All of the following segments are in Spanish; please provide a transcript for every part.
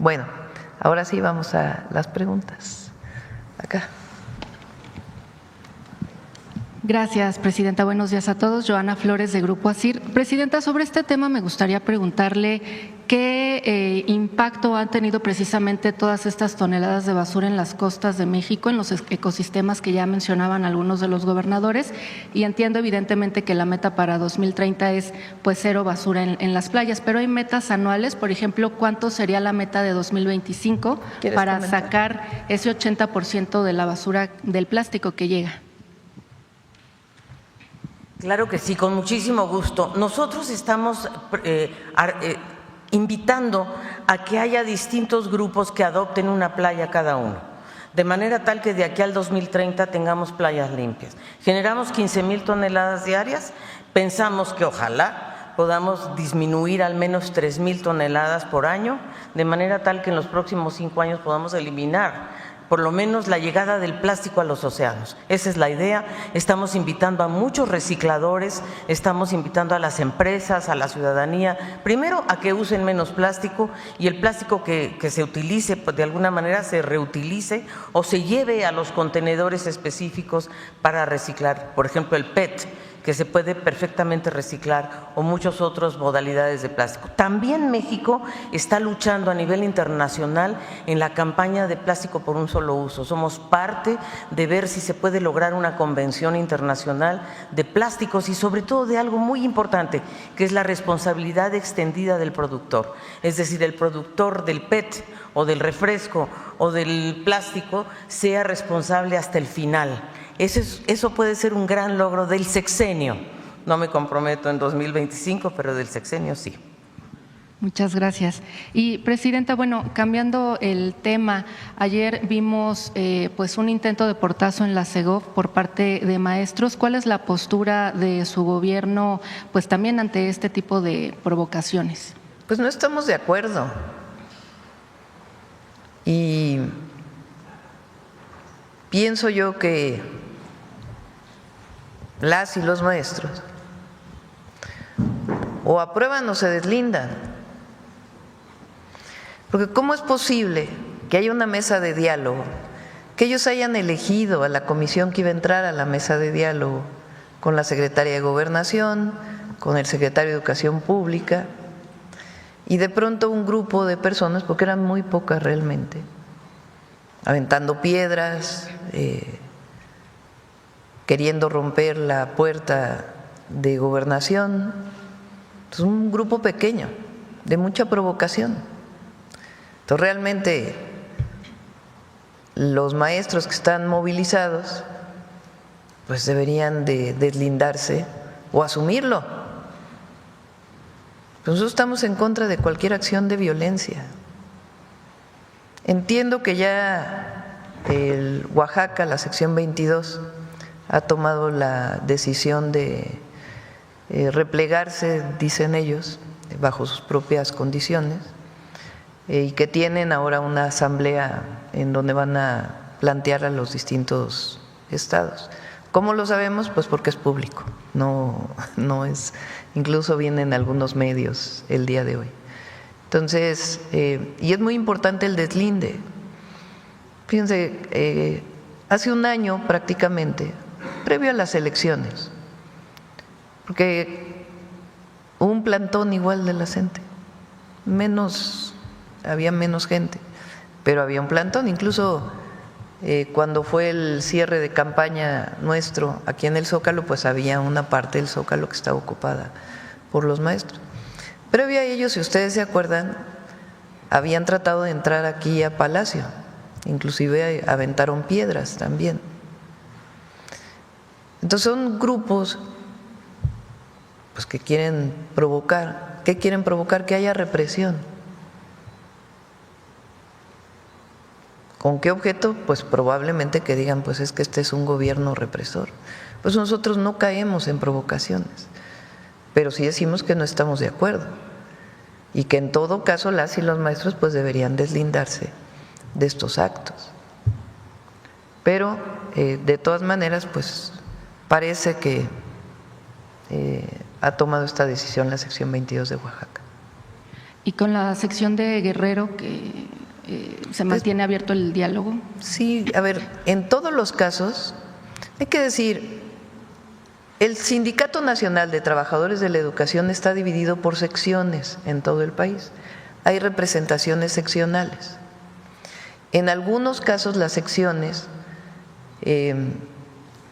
Bueno, ahora sí vamos a las preguntas. Acá. Gracias, Presidenta. Buenos días a todos. Joana Flores, de Grupo ASIR. Presidenta, sobre este tema me gustaría preguntarle qué impacto han tenido precisamente todas estas toneladas de basura en las costas de México, en los ecosistemas que ya mencionaban algunos de los gobernadores. Y entiendo evidentemente que la meta para 2030 es pues cero basura en las playas, pero hay metas anuales. Por ejemplo, ¿cuánto sería la meta de 2025 para comentar? sacar ese 80% de la basura del plástico que llega? Claro que sí, con muchísimo gusto. Nosotros estamos invitando a que haya distintos grupos que adopten una playa cada uno, de manera tal que de aquí al 2030 tengamos playas limpias. Generamos 15,000 toneladas diarias, pensamos que ojalá podamos disminuir al menos 3,000 toneladas por año, de manera tal que en los próximos 5 años podamos eliminar por lo menos la llegada del plástico a los océanos. Esa es la idea. Estamos invitando a muchos recicladores, estamos invitando a las empresas, a la ciudadanía, primero a que usen menos plástico y el plástico que se utilice, pues de alguna manera se reutilice o se lleve a los contenedores específicos para reciclar. Por ejemplo, el PET, que se puede perfectamente reciclar, o muchas otras modalidades de plástico. También México está luchando a nivel internacional en la campaña de plástico por un solo uso. Somos parte de ver si se puede lograr una convención internacional de plásticos y sobre todo de algo muy importante, que es la responsabilidad extendida del productor. Es decir, el productor del PET o del refresco o del plástico sea responsable hasta el final. Eso puede ser un gran logro del sexenio. No me comprometo en 2025, pero del sexenio sí. Muchas gracias. Y Presidenta, bueno, cambiando el tema, ayer vimos pues un intento de portazo en la Segov por parte de maestros. ¿Cuál es la postura de su gobierno pues también ante este tipo de provocaciones? Pues no estamos de acuerdo. Y pienso yo que las y los maestros o aprueban o se deslindan. Porque ¿cómo es posible que haya una mesa de diálogo, que ellos hayan elegido a la comisión que iba a entrar a la mesa de diálogo con la secretaria de Gobernación, con el secretario de Educación Pública, y de pronto un grupo de personas, porque eran muy pocas realmente, aventando piedras, queriendo romper la puerta de Gobernación? Es un grupo pequeño, de mucha provocación. Entonces realmente los maestros que están movilizados pues deberían de deslindarse o asumirlo. Nosotros estamos en contra de cualquier acción de violencia. Entiendo que ya el Oaxaca, la sección 22, ha tomado la decisión de replegarse, dicen ellos, bajo sus propias condiciones, y que tienen ahora una asamblea en donde van a plantear a los distintos estados. ¿Cómo lo sabemos? Pues porque es público, no es, incluso vienen algunos medios el día de hoy. Entonces, y es muy importante el deslinde. Fíjense, hace un año prácticamente, previo a las elecciones, porque hubo un plantón igual de la gente, había menos gente, pero había un plantón. Incluso cuando fue el cierre de campaña nuestro aquí en el Zócalo, pues había una parte del Zócalo que estaba ocupada por los maestros. Previo a ello, si ustedes se acuerdan, habían tratado de entrar aquí a Palacio, inclusive aventaron piedras también. Entonces son grupos pues que quieren provocar. ¿Qué quieren provocar? Que haya represión. ¿Con qué objeto? Pues probablemente que digan, pues es que este es un gobierno represor. Pues nosotros no caemos en provocaciones, pero sí decimos que no estamos de acuerdo y que en todo caso las y los maestros pues deberían deslindarse de estos actos. Pero de todas maneras pues parece que ha tomado esta decisión la sección 22 de Oaxaca. Y con la sección de Guerrero, que ¿Se mantiene abierto el diálogo? Sí, a ver, en todos los casos hay que decir, el Sindicato Nacional de Trabajadores de la Educación está dividido por secciones en todo el país. Hay representaciones seccionales. En algunos casos las secciones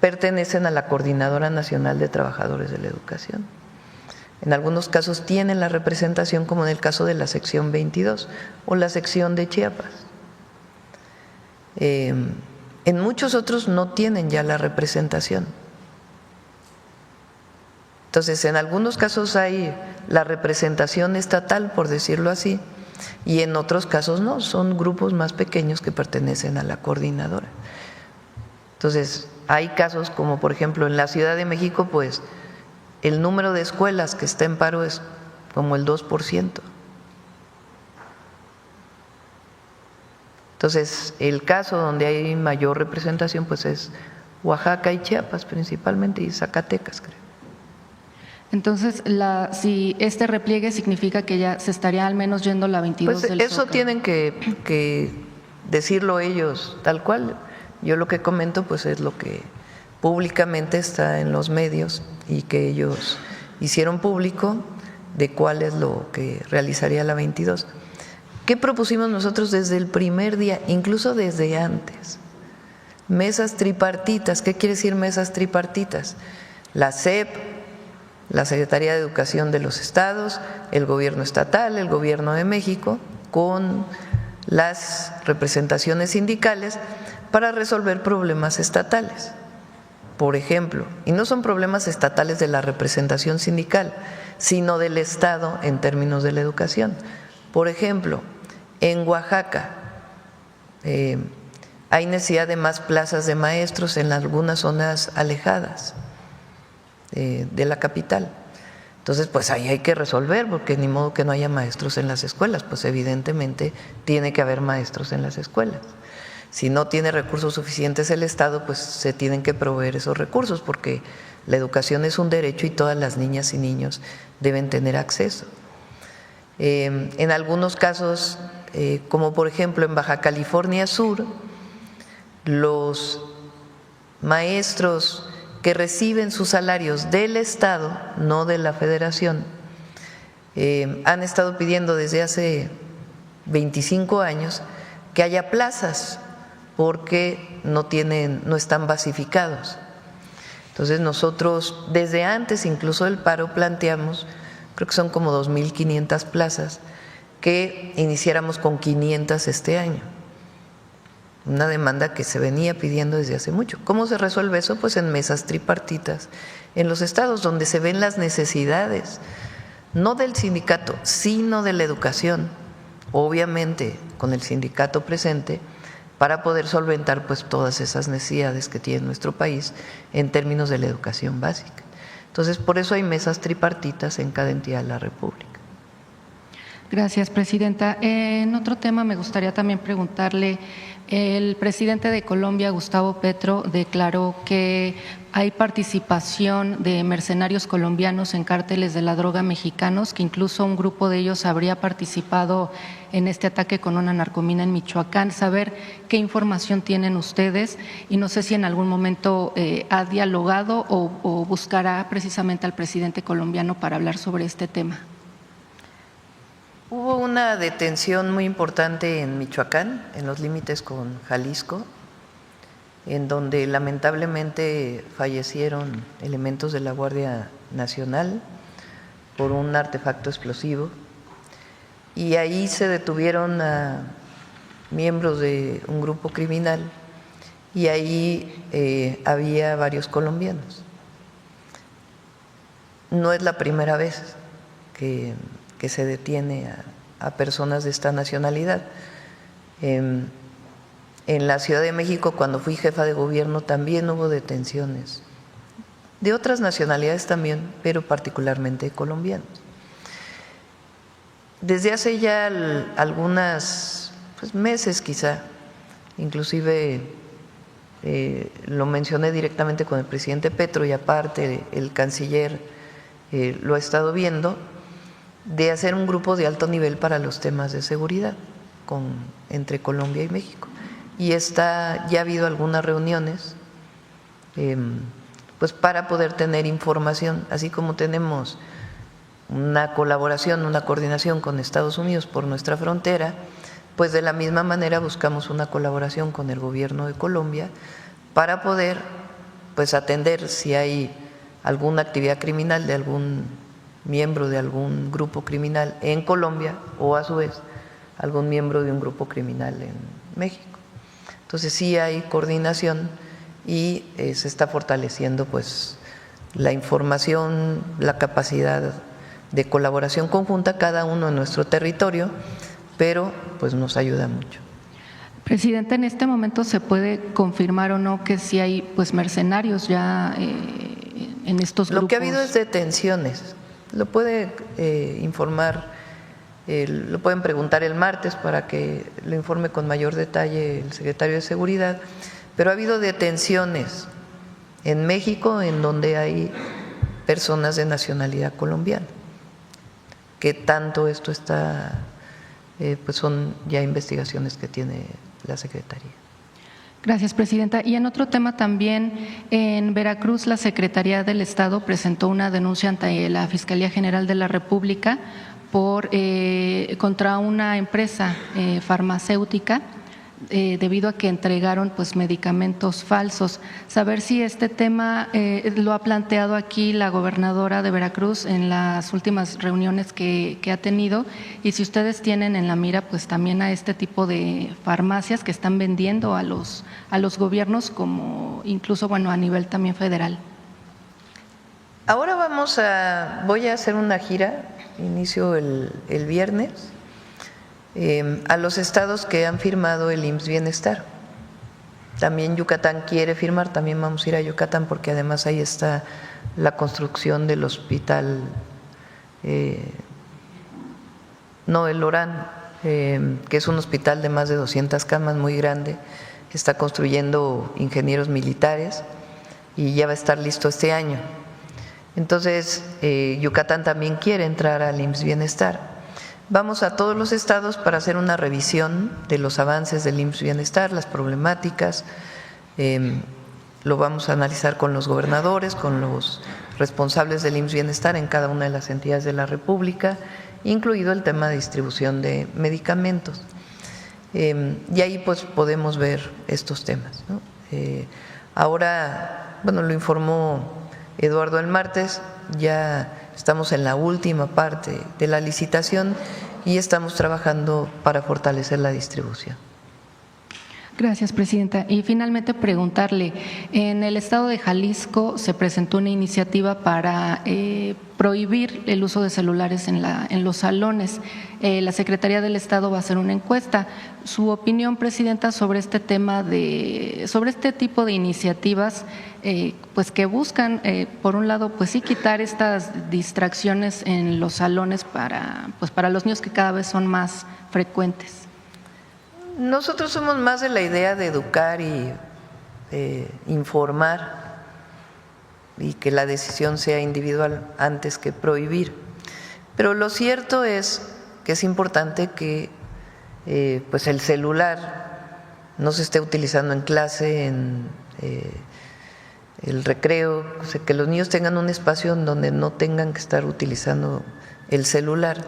pertenecen a la Coordinadora Nacional de Trabajadores de la Educación. En algunos casos tienen la representación, como en el caso de la sección 22 o la sección de Chiapas. En muchos otros no tienen ya la representación. Entonces, en algunos casos hay la representación estatal, por decirlo así, y en otros casos no, son grupos más pequeños que pertenecen a la coordinadora. Entonces, hay casos como, por ejemplo, en la Ciudad de México, pues el número de escuelas que está en paro es como el 2%. Entonces, el caso donde hay mayor representación pues es Oaxaca y Chiapas principalmente, y Zacatecas, creo. Entonces, si este repliegue significa que ya se estaría al menos yendo la 22 pues del eso Zócalo. tienen que decirlo ellos tal cual. Yo lo que comento pues es lo que públicamente está en los medios y que ellos hicieron público de cuál es lo que realizaría la 22. ¿Qué propusimos nosotros desde el primer día, incluso desde antes? Mesas tripartitas. ¿Qué quiere decir mesas tripartitas? La SEP, la Secretaría de Educación de los estados, el gobierno estatal, el gobierno de México, con las representaciones sindicales para resolver problemas estatales. Por ejemplo, y no son problemas estatales de la representación sindical, sino del Estado en términos de la educación. Por ejemplo, en Oaxaca hay necesidad de más plazas de maestros en algunas zonas alejadas de la capital. Entonces, pues ahí hay que resolver, porque ni modo que no haya maestros en las escuelas, pues evidentemente tiene que haber maestros en las escuelas. Si no tiene recursos suficientes el Estado, pues se tienen que proveer esos recursos, porque la educación es un derecho y todas las niñas y niños deben tener acceso. En algunos casos, como por ejemplo en Baja California Sur, los maestros que reciben sus salarios del Estado, no de la Federación, han estado pidiendo desde hace 25 años que haya plazas porque no están basificados. Entonces nosotros desde antes incluso del paro planteamos, creo que son como 2.500 plazas, que iniciáramos con 500 este año. Una demanda que se venía pidiendo desde hace mucho. ¿Cómo se resuelve eso? Pues en mesas tripartitas en los estados, donde se ven las necesidades, no del sindicato, sino de la educación, obviamente con el sindicato presente, para poder solventar pues todas esas necesidades que tiene nuestro país en términos de la educación básica. Entonces, por eso hay mesas tripartitas en cada entidad de la República. Gracias, presidenta. En otro tema me gustaría también preguntarle, el presidente de Colombia, Gustavo Petro, declaró que hay participación de mercenarios colombianos en cárteles de la droga mexicanos, que incluso un grupo de ellos habría participado en este ataque con una narcomina en Michoacán. Saber qué información tienen ustedes y no sé si en algún momento ha dialogado o buscará precisamente al presidente colombiano para hablar sobre este tema. Hubo una detención muy importante en Michoacán, en los límites con Jalisco, en donde lamentablemente fallecieron elementos de la Guardia Nacional por un artefacto explosivo, y ahí se detuvieron a miembros de un grupo criminal y ahí había varios colombianos. No es la primera vez que se detiene a personas de esta nacionalidad. En la Ciudad de México, cuando fui jefa de gobierno, también hubo detenciones de otras nacionalidades también, pero particularmente colombianos. Desde hace ya algunos meses quizá, inclusive lo mencioné directamente con el presidente Petro y aparte el canciller lo ha estado viendo, de hacer un grupo de alto nivel para los temas de seguridad. entre Colombia y México. Y ya ha habido algunas reuniones pues para poder tener información, así como tenemos una colaboración, una coordinación con Estados Unidos por nuestra frontera, pues de la misma manera buscamos una colaboración con el gobierno de Colombia para poder pues atender si hay alguna actividad criminal de algún miembro de algún grupo criminal en Colombia o a su vez algún miembro de un grupo criminal en México. Entonces sí hay coordinación y se está fortaleciendo pues la información, la capacidad de colaboración conjunta cada uno en nuestro territorio, pero pues nos ayuda mucho. Presidente, en este momento se puede confirmar o no que sí hay pues mercenarios ya en estos grupos. Lo que ha habido es detenciones. Lo puede informar, lo pueden preguntar el martes para que lo informe con mayor detalle el secretario de Seguridad, pero ha habido detenciones en México en donde hay personas de nacionalidad colombiana. ¿Qué tanto esto está? Pues son ya investigaciones que tiene la Secretaría. Gracias, Presidenta. Y en otro tema también, en Veracruz, la Secretaría del Estado presentó una denuncia ante la Fiscalía General de la República contra una empresa farmacéutica debido a que entregaron pues medicamentos falsos. Saber si este tema lo ha planteado aquí la gobernadora de Veracruz en las últimas reuniones que ha tenido y si ustedes tienen en la mira pues también a este tipo de farmacias que están vendiendo a los gobiernos como incluso bueno a nivel también federal. Ahora voy a hacer una gira, inicio el viernes, a los estados que han firmado el IMSS Bienestar. También Yucatán quiere firmar, también vamos a ir a Yucatán porque además ahí está la construcción del hospital, el Orán, que es un hospital de más de 200 camas, muy grande, está construyendo ingenieros militares y ya va a estar listo este año. Entonces, Yucatán también quiere entrar al IMSS Bienestar. Vamos a todos los estados para hacer una revisión de los avances del IMSS Bienestar, las problemáticas, lo vamos a analizar con los gobernadores, con los responsables del IMSS Bienestar en cada una de las entidades de la República, incluido el tema de distribución de medicamentos. Y ahí pues podemos ver estos temas, ¿no? Ahora, bueno, lo informó Eduardo el martes, ya estamos en la última parte de la licitación y estamos trabajando para fortalecer la distribución. Gracias, Presidenta. Y finalmente preguntarle, en el estado de Jalisco se presentó una iniciativa para prohibir el uso de celulares en los salones. La Secretaría del Estado va a hacer una encuesta. Su opinión, Presidenta, sobre este tema sobre este tipo de iniciativas, pues que buscan, por un lado, pues sí quitar estas distracciones en los salones para los niños que cada vez son más frecuentes. Nosotros somos más de la idea de educar y informar y que la decisión sea individual antes que prohibir. Pero lo cierto es que es importante que pues el celular no se esté utilizando en clase, en el recreo, o sea, que los niños tengan un espacio en donde no tengan que estar utilizando el celular.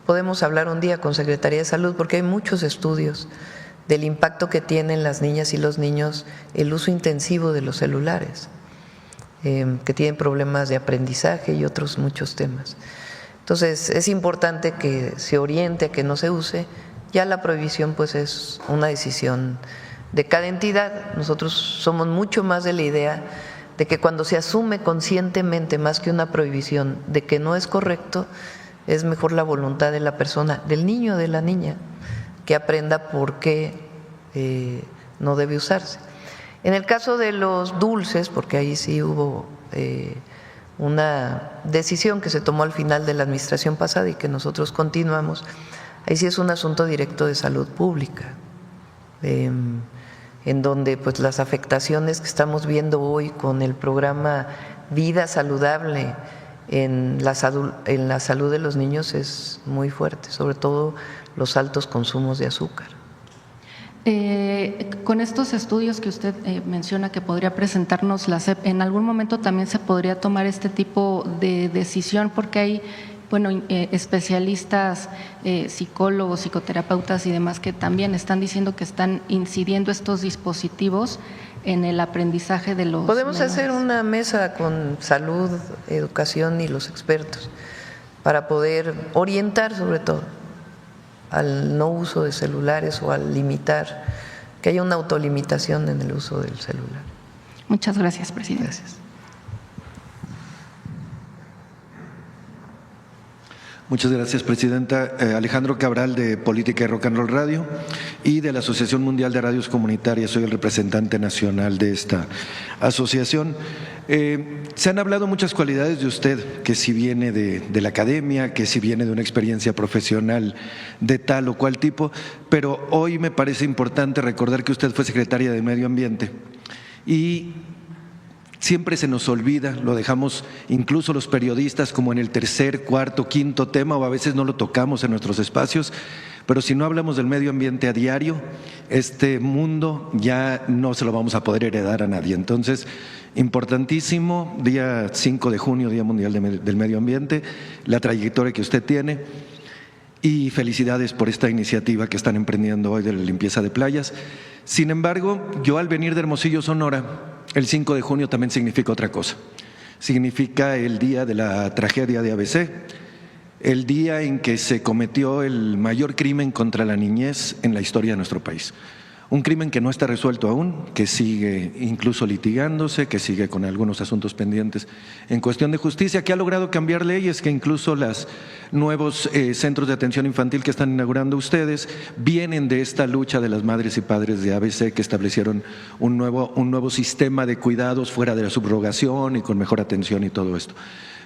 Podemos hablar un día con Secretaría de Salud porque hay muchos estudios del impacto que tienen las niñas y los niños el uso intensivo de los celulares, que tienen problemas de aprendizaje y otros muchos temas. Entonces es importante que se oriente a que no se use. Ya la prohibición pues es una decisión de cada entidad. Nosotros somos mucho más de la idea de que cuando se asume conscientemente más que una prohibición de que no es correcto, es mejor la voluntad de la persona, del niño o de la niña, que aprenda por qué no debe usarse. En el caso de los dulces, porque ahí sí hubo una decisión que se tomó al final de la administración pasada y que nosotros continuamos, ahí sí es un asunto directo de salud pública, en donde pues las afectaciones que estamos viendo hoy con el programa Vida Saludable en la salud de los niños es muy fuerte, sobre todo los altos consumos de azúcar. Con estos estudios que usted menciona que podría presentarnos la SEP, ¿en algún momento también se podría tomar este tipo de decisión? Porque hay especialistas, psicólogos, psicoterapeutas y demás que también están diciendo que están incidiendo estos dispositivos en el aprendizaje de los Podemos menores. hacer una mesa con salud, educación y los expertos para poder orientar sobre todo al no uso de celulares o al limitar, que haya una autolimitación en el uso del celular. Muchas gracias, presidente. Gracias. Muchas gracias, presidenta. Alejandro Cabral, de Política y Rock and Roll Radio y de la Asociación Mundial de Radios Comunitarias. Soy el representante nacional de esta asociación. Se han hablado muchas cualidades de usted, que si viene de la academia, que si viene de una experiencia profesional de tal o cual tipo, pero hoy me parece importante recordar que usted fue secretaria de Medio Ambiente y siempre se nos olvida, lo dejamos incluso los periodistas como en el tercer, cuarto, quinto tema, o a veces no lo tocamos en nuestros espacios, pero si no hablamos del medio ambiente a diario, este mundo ya no se lo vamos a poder heredar a nadie. Entonces, importantísimo, día 5 de junio, Día Mundial del Medio Ambiente, la trayectoria que usted tiene, y felicidades por esta iniciativa que están emprendiendo hoy de la limpieza de playas. Sin embargo, yo al venir de Hermosillo, Sonora, el 5 de junio también significa otra cosa. Significa el día de la tragedia de ABC, el día en que se cometió el mayor crimen contra la niñez en la historia de nuestro país. Un crimen que no está resuelto aún, que sigue incluso litigándose, que sigue con algunos asuntos pendientes en cuestión de justicia, que ha logrado cambiar leyes, que incluso los nuevos centros de atención infantil que están inaugurando ustedes vienen de esta lucha de las madres y padres de ABC, que establecieron un nuevo sistema de cuidados fuera de la subrogación y con mejor atención y todo esto.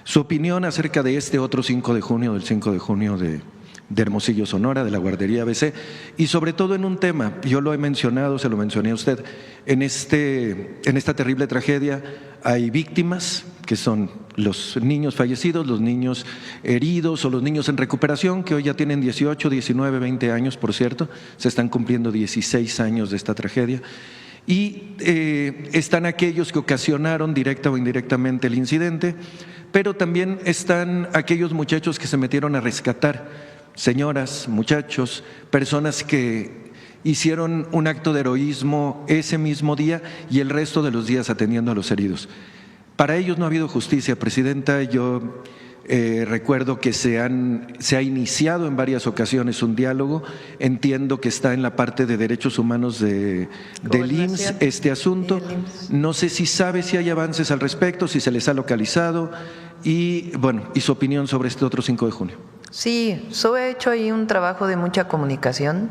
Su opinión acerca de este otro 5 de junio, del 5 de junio de Hermosillo, Sonora, de la guardería ABC, y sobre todo en un tema, yo lo he mencionado, se lo mencioné a usted, en esta terrible tragedia hay víctimas, que son los niños fallecidos, los niños heridos o los niños en recuperación, que hoy ya tienen 18, 19, 20 años, por cierto, se están cumpliendo 16 años de esta tragedia, y están aquellos que ocasionaron directa o indirectamente el incidente, pero también están aquellos muchachos que se metieron a rescatar, señoras, muchachos, personas que hicieron un acto de heroísmo ese mismo día y el resto de los días atendiendo a los heridos. Para ellos no ha habido justicia, presidenta. Yo recuerdo que se ha iniciado en varias ocasiones un diálogo. Entiendo que está en la parte de derechos humanos del IMSS este asunto. No sé si sabe si hay avances al respecto, si se les ha localizado y su opinión sobre este otro 5 de junio. Sí, SOE ha hecho ahí un trabajo de mucha comunicación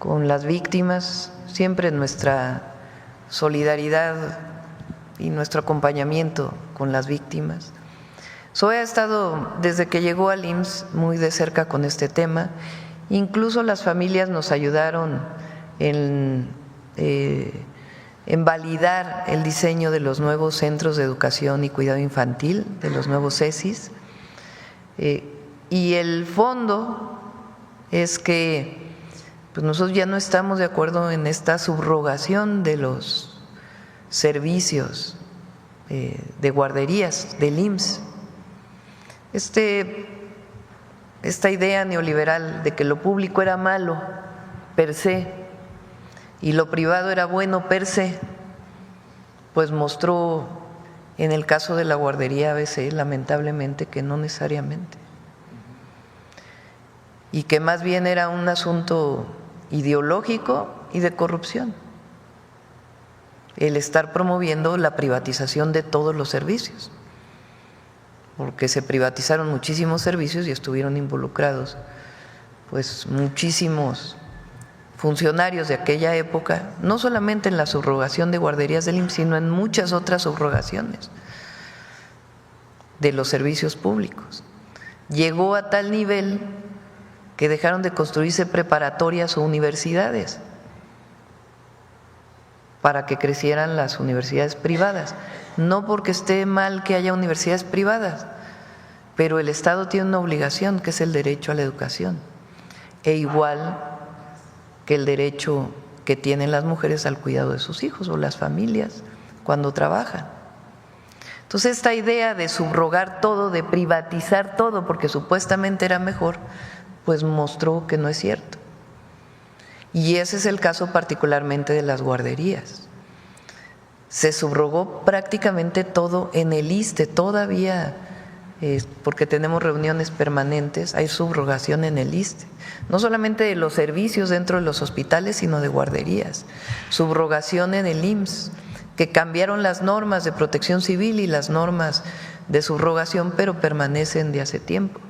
con las víctimas, siempre nuestra solidaridad y nuestro acompañamiento con las víctimas. SOE ha estado, desde que llegó al IMSS, muy de cerca con este tema. Incluso las familias nos ayudaron en validar el diseño de los nuevos centros de educación y cuidado infantil, de los nuevos CECIS. Y el fondo es que pues nosotros ya no estamos de acuerdo en esta subrogación de los servicios de guarderías del IMSS. Esta idea neoliberal de que lo público era malo per se y lo privado era bueno per se, pues mostró en el caso de la guardería ABC lamentablemente que no necesariamente, y que más bien era un asunto ideológico y de corrupción, el estar promoviendo la privatización de todos los servicios, porque se privatizaron muchísimos servicios y estuvieron involucrados pues muchísimos funcionarios de aquella época, no solamente en la subrogación de guarderías del IMSS, sino en muchas otras subrogaciones de los servicios públicos. Llegó a tal nivel que dejaron de construirse preparatorias o universidades para que crecieran las universidades privadas. No porque esté mal que haya universidades privadas, pero el Estado tiene una obligación, que es el derecho a la educación, e igual que el derecho que tienen las mujeres al cuidado de sus hijos o las familias cuando trabajan. Entonces, esta idea de subrogar todo, de privatizar todo, porque supuestamente era mejor, pues mostró que no es cierto. Y ese es el caso particularmente de las guarderías. Se subrogó prácticamente todo en el ISSSTE, todavía, porque tenemos reuniones permanentes, hay subrogación en el ISSSTE, no solamente de los servicios dentro de los hospitales, sino de guarderías, subrogación en el IMSS, que cambiaron las normas de protección civil y las normas de subrogación, pero permanecen de hace tiempo.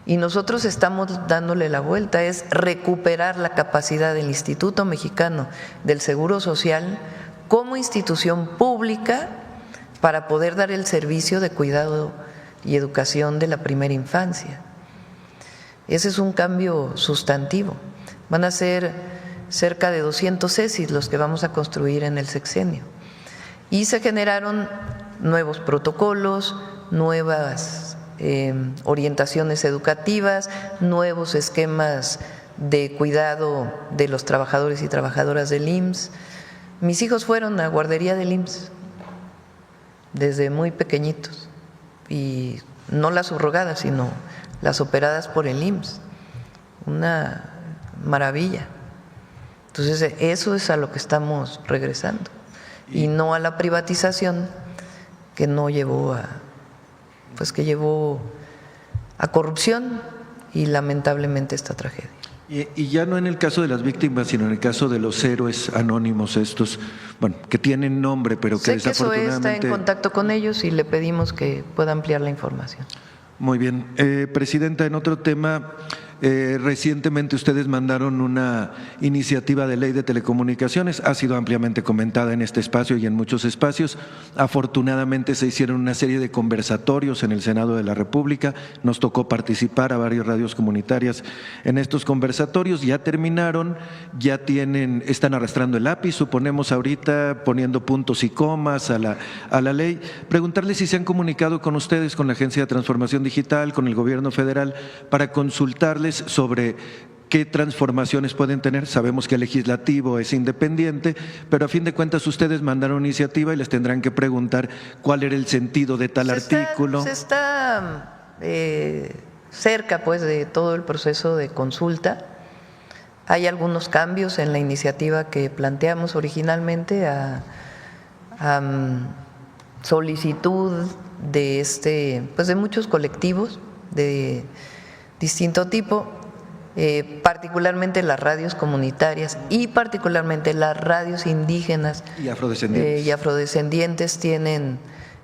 Y nosotros estamos dándole la vuelta, es recuperar la capacidad del Instituto Mexicano del Seguro Social como institución pública para poder dar el servicio de cuidado y educación de la primera infancia. Ese es un cambio sustantivo. Van a ser cerca de 200 CECIS los que vamos a construir en el sexenio. Y se generaron nuevos protocolos, nuevas orientaciones educativas, nuevos esquemas de cuidado de los trabajadores y trabajadoras del IMSS. Mis hijos fueron a guardería del IMSS desde muy pequeñitos, y no las subrogadas, sino las operadas por el IMSS. Una maravilla. Entonces, eso es a lo que estamos regresando, y no a la privatización que no llevó a, pues que llevó a corrupción y lamentablemente esta tragedia. Y ya no en el caso de las víctimas, sino en el caso de los héroes anónimos estos, bueno, que tienen nombre, pero que desafortunadamente… Sé que está en contacto con ellos y le pedimos que pueda ampliar la información. Muy bien. Presidenta, en otro tema… recientemente ustedes mandaron una iniciativa de ley de telecomunicaciones, ha sido ampliamente comentada en este espacio y en muchos espacios. Afortunadamente se hicieron una serie de conversatorios en el Senado de la República, nos tocó participar a varias radios comunitarias en estos conversatorios, ya terminaron, ya están arrastrando el lápiz, suponemos ahorita poniendo puntos y comas a la ley. Preguntarles si se han comunicado con ustedes, con la Agencia de Transformación Digital, con el Gobierno Federal, para consultarles sobre qué transformaciones pueden tener. Sabemos que el legislativo es independiente, pero a fin de cuentas ustedes mandaron iniciativa y les tendrán que preguntar cuál era el sentido de tal artículo. Se está cerca pues de todo el proceso de consulta. Hay algunos cambios en la iniciativa que planteamos originalmente a solicitud de pues de muchos colectivos de distinto tipo, particularmente las radios comunitarias y particularmente las radios indígenas y afrodescendientes tienen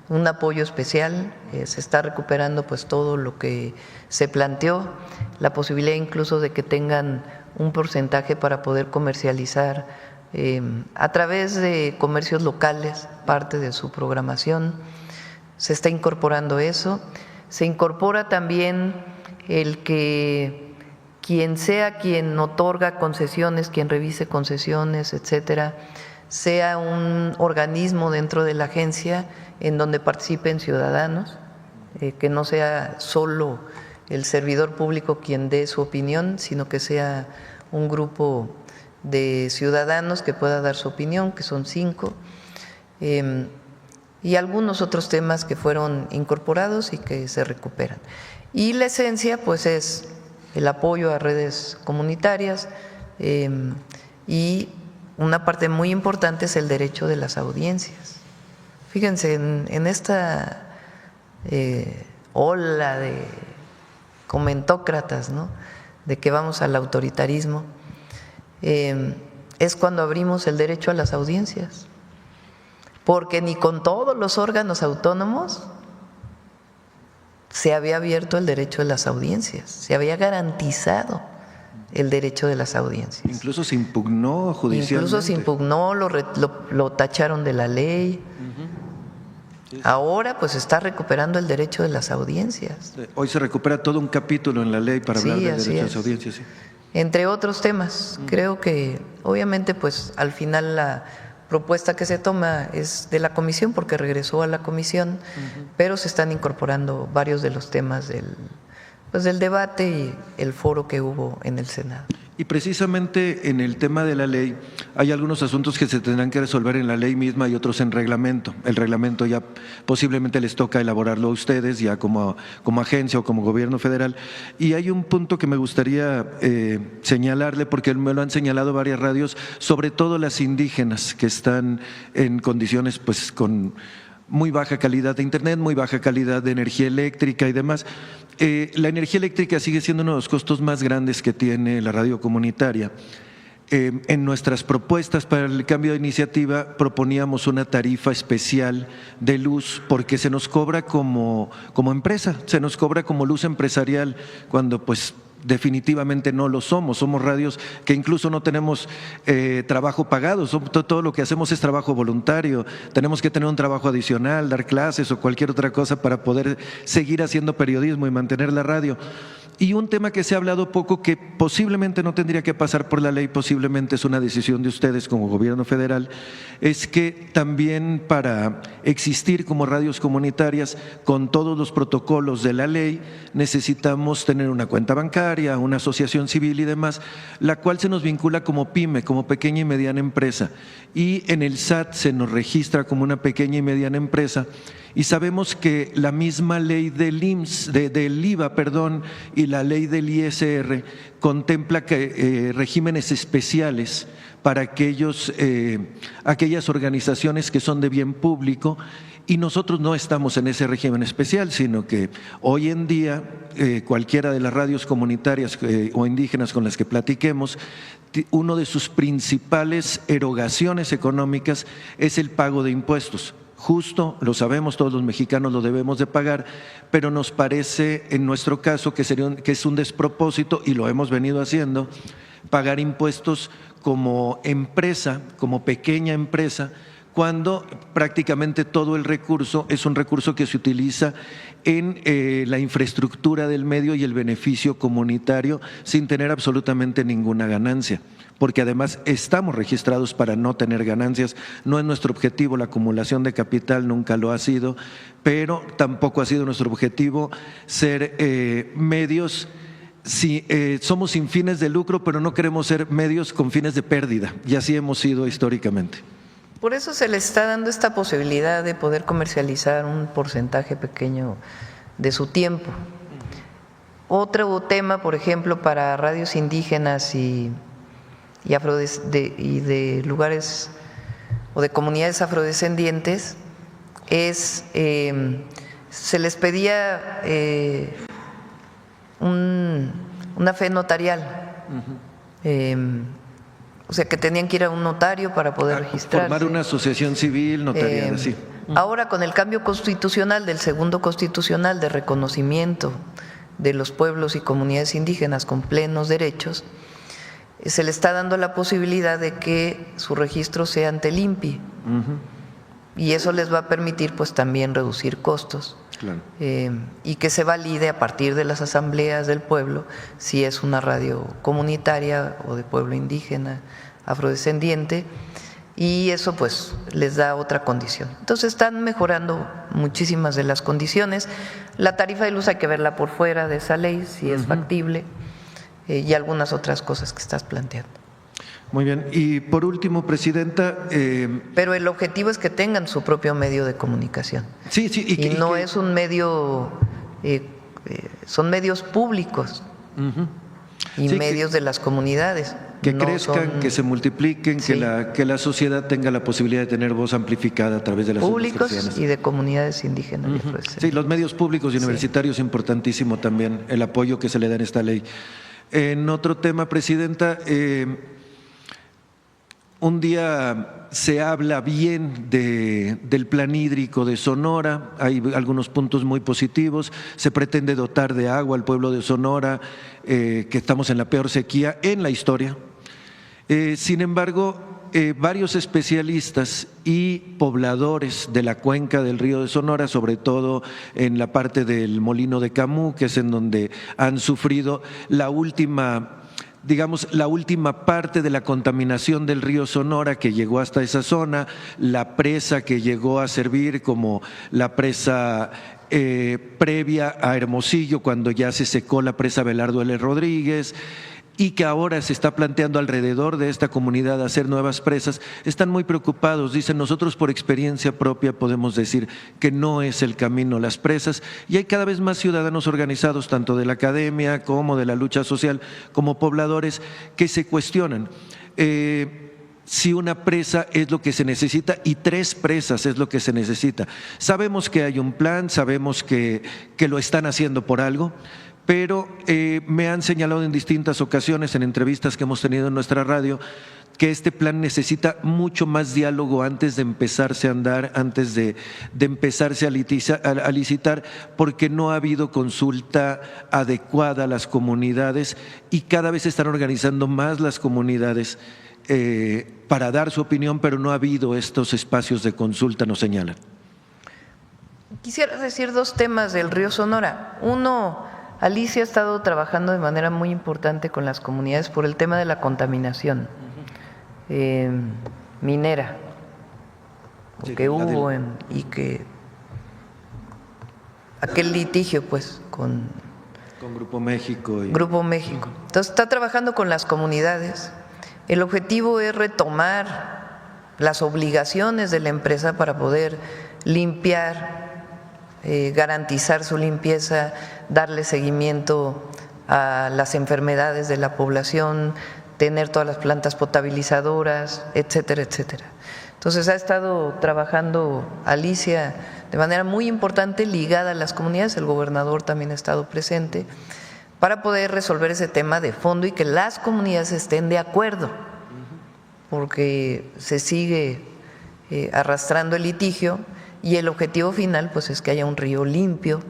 un apoyo especial. Se está recuperando pues todo lo que se planteó, la posibilidad incluso de que tengan un porcentaje para poder comercializar a través de comercios locales parte de su programación. Se está incorporando eso. Se incorpora también el que quien sea quien otorga concesiones, quien revise concesiones, etcétera, sea un organismo dentro de la agencia en donde participen ciudadanos, que no sea solo el servidor público quien dé su opinión, sino que sea un grupo de ciudadanos que pueda dar su opinión, que son 5, y algunos otros temas que fueron incorporados y que se recuperan. Y la esencia pues es el apoyo a redes comunitarias, y una parte muy importante es el derecho de las audiencias. Fíjense, en esta ola de comentócratas, ¿no?, de que vamos al autoritarismo, es cuando abrimos el derecho a las audiencias, porque ni con todos los órganos autónomos se había abierto el derecho de las audiencias, se había garantizado el derecho de las audiencias. Incluso se impugnó judicialmente. Incluso se impugnó, lo tacharon de la ley. Sí. Ahora pues está recuperando el derecho de las audiencias. Hoy se recupera todo un capítulo en la ley para hablar del derecho a las audiencias. Sí. Entre otros temas, creo que obviamente pues al final la propuesta que se toma es de la comisión porque regresó a la comisión, pero se están incorporando varios de los temas del debate y el foro que hubo en el Senado. Y precisamente en el tema de la ley hay algunos asuntos que se tendrán que resolver en la ley misma y otros en reglamento. El reglamento ya posiblemente les toca elaborarlo a ustedes ya como agencia o como gobierno federal. Y hay un punto que me gustaría señalarle, porque me lo han señalado varias radios, sobre todo las indígenas que están en condiciones pues con muy baja calidad de internet, muy baja calidad de energía eléctrica y demás. La energía eléctrica sigue siendo uno de los costos más grandes que tiene la radio comunitaria. En nuestras propuestas para el cambio de iniciativa proponíamos una tarifa especial de luz porque se nos cobra como empresa, se nos cobra como luz empresarial cuando pues definitivamente no lo somos radios que incluso no tenemos trabajo pagado, todo lo que hacemos es trabajo voluntario, tenemos que tener un trabajo adicional, dar clases o cualquier otra cosa para poder seguir haciendo periodismo y mantener la radio. Y un tema que se ha hablado poco, que posiblemente no tendría que pasar por la ley, posiblemente es una decisión de ustedes como gobierno federal, es que también para existir como radios comunitarias con todos los protocolos de la ley necesitamos tener una cuenta bancaria, una asociación civil y demás, la cual se nos vincula como PYME, como pequeña y mediana empresa. Y en el SAT se nos registra como una pequeña y mediana empresa. Y sabemos que la misma ley del IVA, y la ley del ISR contempla que regímenes especiales para aquellas organizaciones que son de bien público, y nosotros no estamos en ese régimen especial, sino que hoy en día cualquiera de las radios comunitarias o indígenas con las que platiquemos, uno de sus principales erogaciones económicas es el pago de impuestos. Justo, lo sabemos, todos los mexicanos lo debemos de pagar, pero nos parece en nuestro caso que es un despropósito, y lo hemos venido haciendo, pagar impuestos como empresa, como pequeña empresa, cuando prácticamente todo el recurso es un recurso que se utiliza en la infraestructura del medio y el beneficio comunitario sin tener absolutamente ninguna ganancia. Porque además estamos registrados para no tener ganancias, no es nuestro objetivo la acumulación de capital, nunca lo ha sido, pero tampoco ha sido nuestro objetivo ser medios, somos sin fines de lucro, pero no queremos ser medios con fines de pérdida, y así hemos sido históricamente. Por eso se le está dando esta posibilidad de poder comercializar un porcentaje pequeño de su tiempo. Otro tema, por ejemplo, para radios indígenas y de lugares o de comunidades afrodescendientes es se les pedía una fe notarial, o sea que tenían que ir a un notario para poder registrarse. Formar una asociación civil notarial, sí. Ahora con el cambio constitucional del segundo constitucional de reconocimiento de los pueblos y comunidades indígenas con plenos derechos, se le está dando la posibilidad de que su registro sea ante el INPI, y eso les va a permitir pues también reducir costos, claro. Y que se valide a partir de las asambleas del pueblo si es una radio comunitaria o de pueblo indígena, afrodescendiente, y eso pues les da otra condición. Entonces están mejorando muchísimas de las condiciones. La tarifa de luz hay que verla por fuera de esa ley, si es factible. Y algunas otras cosas que estás planteando. Muy bien. Y por último, Presidenta… Pero el objetivo es que tengan su propio medio de comunicación. Sí, sí. Y no es un medio… son medios públicos y sí, medios de las comunidades. Que no crezcan, que se multipliquen, sí, que la sociedad tenga la posibilidad de tener voz amplificada a través de las públicos y de comunidades indígenas. Sí, los medios públicos y universitarios, importantísimo también el apoyo que se le da en esta ley. En otro tema, Presidenta, un día se habla bien del plan hídrico de Sonora, hay algunos puntos muy positivos, se pretende dotar de agua al pueblo de Sonora, que estamos en la peor sequía en la historia. Sin embargo, varios especialistas y pobladores de la cuenca del río de Sonora, sobre todo en la parte del Molino de Camus, que es en donde han sufrido la última digamos, la última parte de la contaminación del río Sonora que llegó hasta esa zona, la presa que llegó a servir como la presa previa a Hermosillo, cuando ya se secó la presa Belardo L. Rodríguez, y que ahora se está planteando alrededor de esta comunidad hacer nuevas presas, están muy preocupados. Dicen, nosotros por experiencia propia podemos decir que no es el camino las presas, y hay cada vez más ciudadanos organizados, tanto de la academia como de la lucha social, como pobladores, que se cuestionan si una presa es lo que se necesita y 3 presas es lo que se necesita. Sabemos que hay un plan, sabemos que lo están haciendo por algo, pero me han señalado en distintas ocasiones, en entrevistas que hemos tenido en nuestra radio, que este plan necesita mucho más diálogo antes de empezarse a andar, antes de empezarse a licitar, porque no ha habido consulta adecuada a las comunidades y cada vez se están organizando más las comunidades para dar su opinión, pero no ha habido estos espacios de consulta, nos señalan. Quisiera decir 2 temas del río Sonora. Uno, Alicia ha estado trabajando de manera muy importante con las comunidades por el tema de la contaminación minera, Sí, que hubo y que aquel litigio pues con Grupo México. Grupo México. Entonces está trabajando con las comunidades. El objetivo es retomar las obligaciones de la empresa para poder limpiar, garantizar su limpieza, darle seguimiento a las enfermedades de la población, tener todas las plantas potabilizadoras, etcétera, etcétera. Entonces ha estado trabajando Alicia de manera muy importante ligada a las comunidades, el gobernador también ha estado presente, para poder resolver ese tema de fondo y que las comunidades estén de acuerdo, porque se sigue arrastrando el litigio. Y el objetivo final pues es que haya un río limpio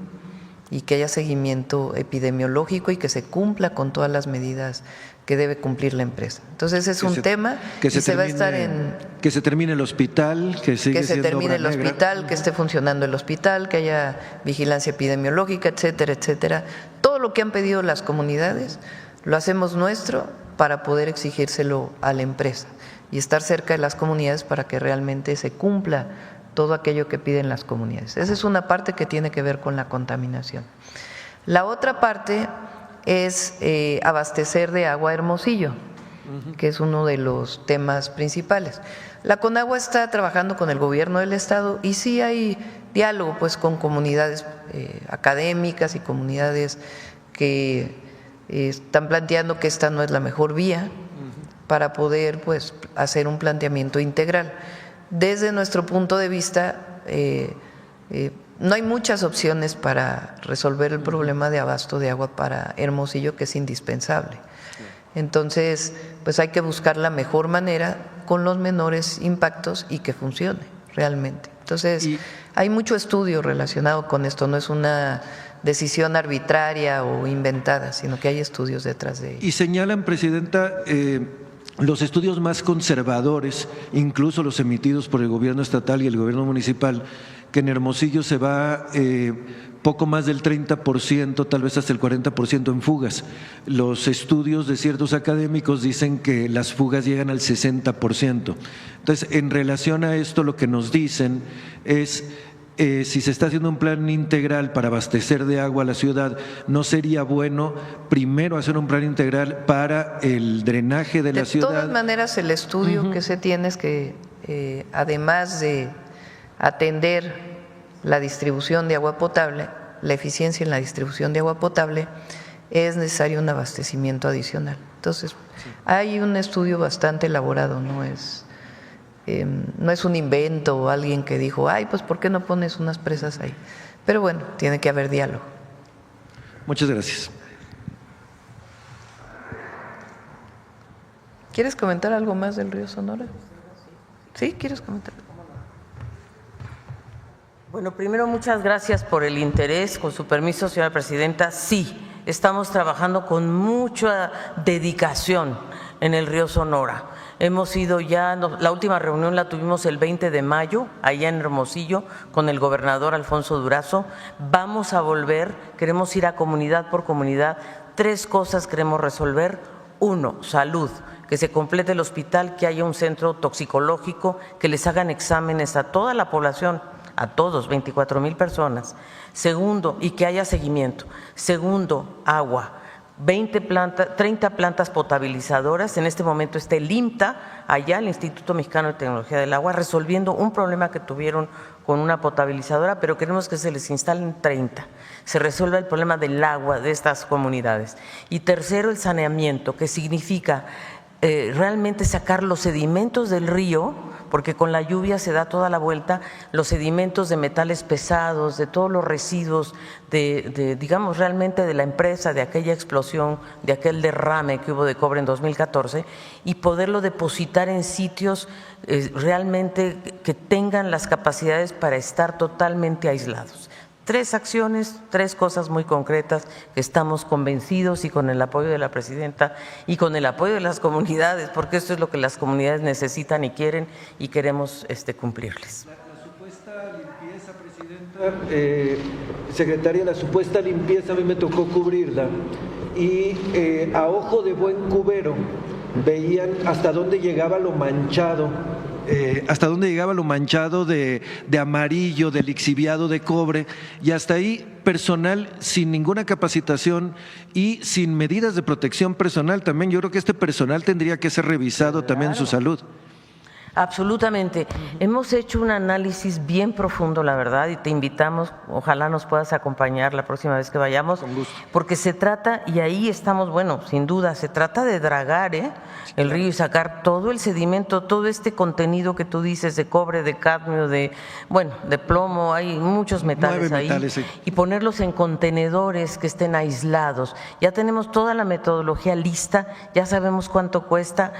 y que haya seguimiento epidemiológico y que se cumpla con todas las medidas que debe cumplir la empresa. Entonces ese es un tema que y se va a estar en… Que se termine el hospital, que sigue que se siendo termine el obra negra. hospital, que esté funcionando el hospital, que haya vigilancia epidemiológica, etcétera, etcétera. Todo lo que han pedido las comunidades lo hacemos nuestro para poder exigírselo a la empresa y estar cerca de las comunidades para que realmente se cumpla todo aquello que piden las comunidades. Esa es una parte que tiene que ver con la contaminación. La otra parte es abastecer de agua a Hermosillo, que es uno de los temas principales. La Conagua está trabajando con el gobierno del estado y sí hay diálogo pues con comunidades académicas y comunidades que están planteando que esta no es la mejor vía para poder pues hacer un planteamiento integral. Desde nuestro punto de vista, no hay muchas opciones para resolver el problema de abasto de agua para Hermosillo, que es indispensable. Entonces, pues hay que buscar la mejor manera con los menores impactos y que funcione realmente. Entonces, hay mucho estudio relacionado con esto, no es una decisión arbitraria o inventada, sino que hay estudios detrás de ello. Y señalan, Presidenta, los estudios más conservadores, incluso los emitidos por el gobierno estatal y el gobierno municipal, que en Hermosillo se va poco más del 30%, tal vez hasta el 40% en fugas. Los estudios de ciertos académicos dicen que las fugas llegan al 60%. Entonces, en relación a esto, lo que nos dicen es… si se está haciendo un plan integral para abastecer de agua a la ciudad, ¿no sería bueno primero hacer un plan integral para el drenaje de la ciudad? De todas maneras, el estudio que se tiene es que además de atender la distribución de agua potable, la eficiencia en la distribución de agua potable, es necesario un abastecimiento adicional. Entonces, hay un estudio bastante elaborado, no es un invento o alguien que dijo, ay, pues ¿por qué no pones unas presas ahí? Pero bueno, tiene que haber diálogo. Muchas gracias. ¿Quieres comentar algo más del río Sonora? ¿Sí? ¿Quieres comentar? Bueno, primero muchas gracias por el interés. Con su permiso, señora presidenta, sí, estamos trabajando con mucha dedicación en el río Sonora. Hemos ido ya, la última reunión la tuvimos el 20 de mayo, allá en Hermosillo, con el gobernador Alfonso Durazo. Vamos a volver, queremos ir a comunidad por comunidad. 3 cosas queremos resolver. Uno, salud, que se complete el hospital, que haya un centro toxicológico, que les hagan exámenes a toda la población, a todos, 24,000 personas. Segundo, y que haya seguimiento. Segundo, agua. 30 plantas potabilizadoras. En este momento está el IMTA, allá el Instituto Mexicano de Tecnología del Agua, resolviendo un problema que tuvieron con una potabilizadora, pero queremos que se les instalen 30. Se resuelva el problema del agua de estas comunidades. Y tercero, el saneamiento, que significa realmente sacar los sedimentos del río, porque con la lluvia se da toda la vuelta, los sedimentos de metales pesados, de todos los residuos, digamos realmente de la empresa, de aquella explosión, de aquel derrame que hubo de cobre en 2014, y poderlo depositar en sitios realmente que tengan las capacidades para estar totalmente aislados. 3 acciones, 3 cosas muy concretas que estamos convencidos, y con el apoyo de la presidenta y con el apoyo de las comunidades, porque esto es lo que las comunidades necesitan y quieren, y queremos cumplirles. La supuesta limpieza, presidenta, secretaria, la supuesta limpieza a mí me tocó cubrirla, y a ojo de buen cubero veían hasta dónde llegaba lo manchado. De amarillo, de lixiviado de cobre, y hasta ahí personal sin ninguna capacitación y sin medidas de protección personal también. Yo creo que este personal tendría que ser revisado también su salud. Absolutamente. Hemos hecho un análisis bien profundo, la verdad, y te invitamos, ojalá nos puedas acompañar la próxima vez que vayamos, porque se trata, y ahí estamos, bueno, sin duda, se trata de dragar el río y sacar todo el sedimento, todo este contenido que tú dices de cobre, de cadmio, de plomo, hay muchos metales ahí, sí. Y ponerlos en contenedores que estén aislados. Ya tenemos toda la metodología lista, ya sabemos cuánto cuesta,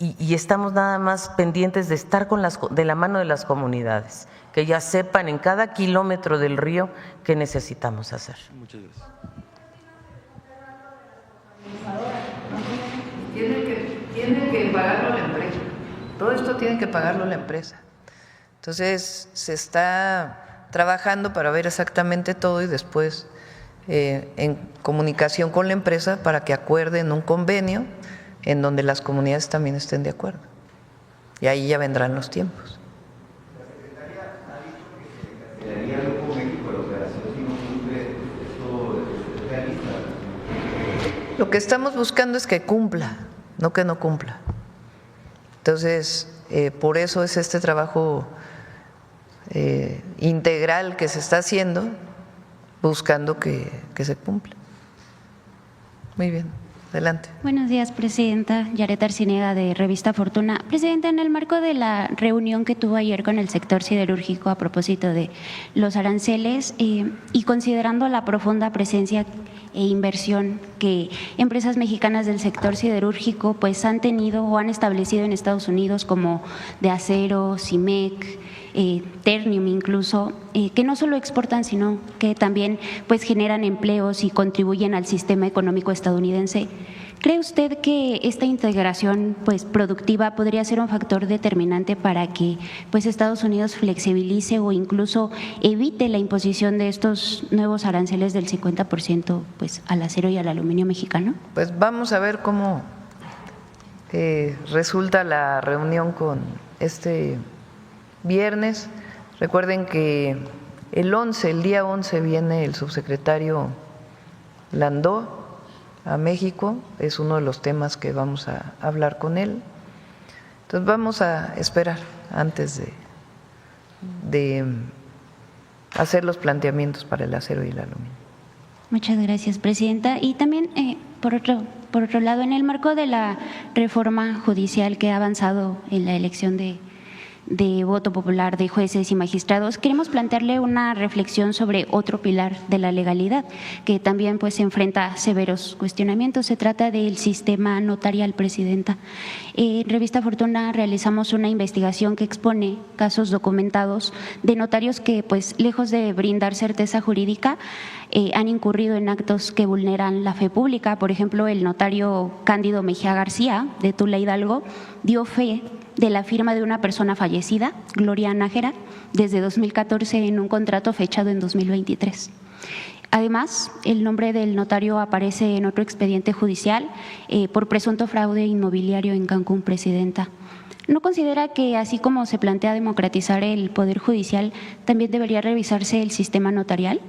y estamos nada más pendientes de estar de la mano de las comunidades, que ya sepan en cada kilómetro del río qué necesitamos hacer. Muchas gracias. Tiene que pagarlo la empresa. Todo esto tiene que pagarlo la empresa. Entonces se está trabajando para ver exactamente todo, y después en comunicación con la empresa para que acuerden un convenio en donde las comunidades también estén de acuerdo. Y ahí ya vendrán los tiempos. La secretaria ha dicho que se cancelaría Grupo México la operación si no cumple esto realista. Lo que estamos buscando es que cumpla, no que no cumpla. Entonces, por eso es este trabajo integral que se está haciendo, buscando que se cumpla. Muy bien. Adelante. Buenos días, presidenta. Yaret Arciniega, de Revista Fortuna. Presidenta, en el marco de la reunión que tuvo ayer con el sector siderúrgico a propósito de los aranceles y considerando la profunda presencia e inversión que empresas mexicanas del sector siderúrgico pues han tenido o han establecido en Estados Unidos, como de Acero, CIMEC, Ternium incluso, que no solo exportan, sino que también pues generan empleos y contribuyen al sistema económico estadounidense. ¿Cree usted que esta integración pues productiva podría ser un factor determinante para que pues Estados Unidos flexibilice o incluso evite la imposición de estos nuevos aranceles del 50% pues al acero y al aluminio mexicano? Pues vamos a ver cómo resulta la reunión con este viernes. Recuerden que el día 11 viene el subsecretario Landó a México, es uno de los temas que vamos a hablar con él. Entonces vamos a esperar antes de hacer los planteamientos para el acero y el aluminio. Muchas gracias, presidenta. Y también, por otro lado, en el marco de la reforma judicial que ha avanzado en la elección de voto popular de jueces y magistrados, queremos plantearle una reflexión sobre otro pilar de la legalidad que también pues enfrenta severos cuestionamientos. Se trata del sistema notarial, presidenta. En Revista Fortuna realizamos una investigación que expone casos documentados de notarios que pues lejos de brindar certeza jurídica han incurrido en actos que vulneran la fe pública. Por ejemplo, el notario Cándido Mejía García, de Tula, Hidalgo, dio fe de la firma de una persona fallecida, Gloria Nájera, desde 2014 en un contrato fechado en 2023. Además, el nombre del notario aparece en otro expediente judicial por presunto fraude inmobiliario en Cancún, Presidenta. ¿No considera que, así como se plantea democratizar el Poder Judicial, también debería revisarse el sistema notarial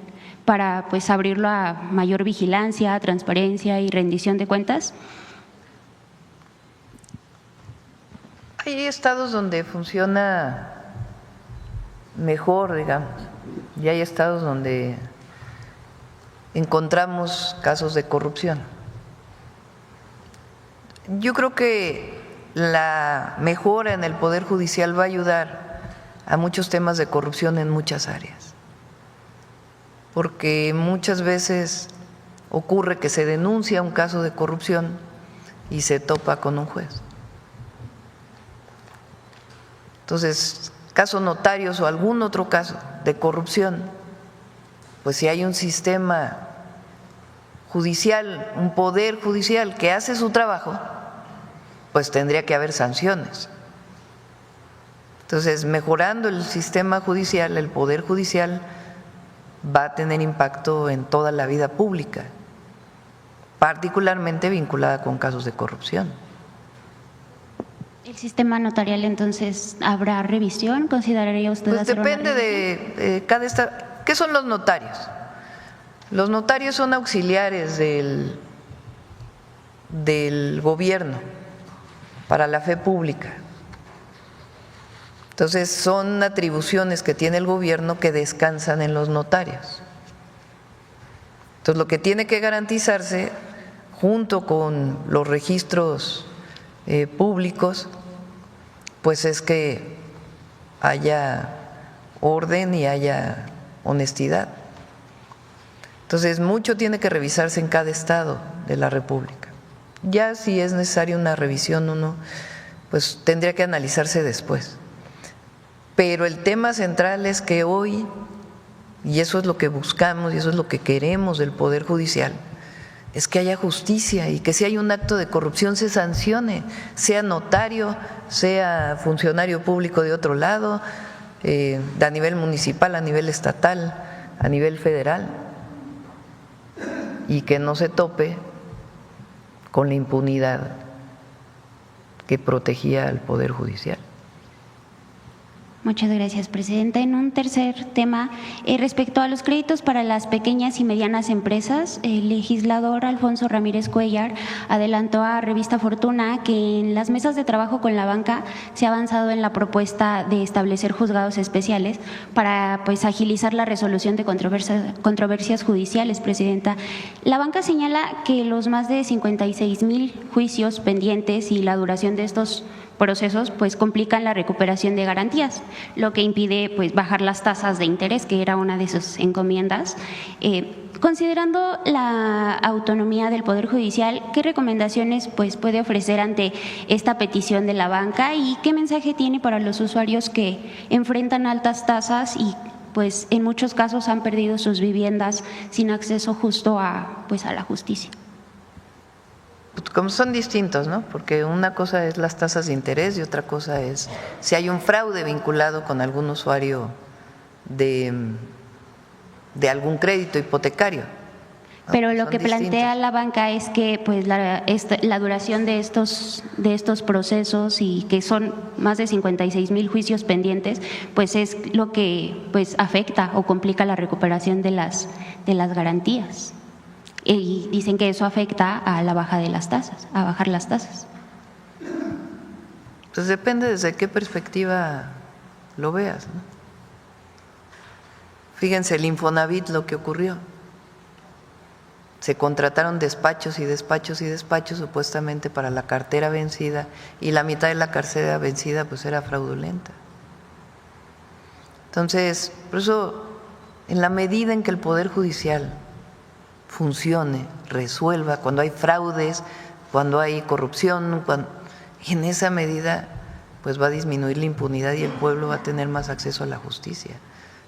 para pues, abrirlo a mayor vigilancia, transparencia y rendición de cuentas? Hay estados donde funciona mejor, digamos, y hay estados donde encontramos casos de corrupción. Yo creo que la mejora en el Poder Judicial va a ayudar a muchos temas de corrupción en muchas áreas, porque muchas veces ocurre que se denuncia un caso de corrupción y se topa con un juez. Entonces, caso notarios o algún otro caso de corrupción, pues si hay un sistema judicial, un poder judicial que hace su trabajo, pues tendría que haber sanciones. Entonces, mejorando el sistema judicial, el poder judicial va a tener impacto en toda la vida pública, particularmente vinculada con casos de corrupción. ¿El sistema notarial entonces habrá revisión? ¿Consideraría usted Pues hacer una depende revisión? de cada estado. ¿Qué son los notarios? Los notarios son auxiliares del gobierno para la fe pública. Entonces son atribuciones que tiene el gobierno que descansan en los notarios. Entonces lo que tiene que garantizarse junto con los registros públicos, pues es que haya orden y haya honestidad. Entonces, mucho tiene que revisarse en cada estado de la República. Ya si es necesaria una revisión o no, pues tendría que analizarse después. Pero el tema central es que hoy, y eso es lo que buscamos y eso es lo que queremos del Poder Judicial, es que haya justicia y que si hay un acto de corrupción se sancione, sea notario, sea funcionario público de otro lado, a nivel municipal, a nivel estatal, a nivel federal, y que no se tope con la impunidad que protegía al Poder Judicial. Muchas gracias, Presidenta. En un tercer tema, respecto a los créditos para las pequeñas y medianas empresas, el legislador Alfonso Ramírez Cuellar adelantó a Revista Fortuna que en las mesas de trabajo con la banca se ha avanzado en la propuesta de establecer juzgados especiales para pues, agilizar la resolución de controversias judiciales, Presidenta. La banca señala que los más de 56,000 juicios pendientes y la duración de estos procesos pues complican la recuperación de garantías, lo que impide pues bajar las tasas de interés, que era una de sus encomiendas. Considerando la autonomía del Poder Judicial, ¿qué recomendaciones pues puede ofrecer ante esta petición de la banca y qué mensaje tiene para los usuarios que enfrentan altas tasas y pues en muchos casos han perdido sus viviendas sin acceso justo a pues a la justicia? Como son distintos, ¿no? Porque una cosa es las tasas de interés y otra cosa es si hay un fraude vinculado con algún usuario de algún crédito hipotecario, ¿no? Pero lo Son que plantea distintos. la banca es que pues la duración de estos procesos y que son más de 56,000 juicios pendientes, pues es lo que pues afecta o complica la recuperación de las garantías. Y dicen que eso afecta a la baja de las tasas, a bajar las tasas. Pues depende desde qué perspectiva lo veas, ¿no? Fíjense el Infonavit lo que ocurrió. Se contrataron despachos y despachos y despachos supuestamente para la cartera vencida y la mitad de la cartera vencida pues era fraudulenta. Entonces, por eso, en la medida en que el Poder Judicial funcione, resuelva, cuando hay fraudes, cuando hay corrupción, en esa medida pues va a disminuir la impunidad y el pueblo va a tener más acceso a la justicia,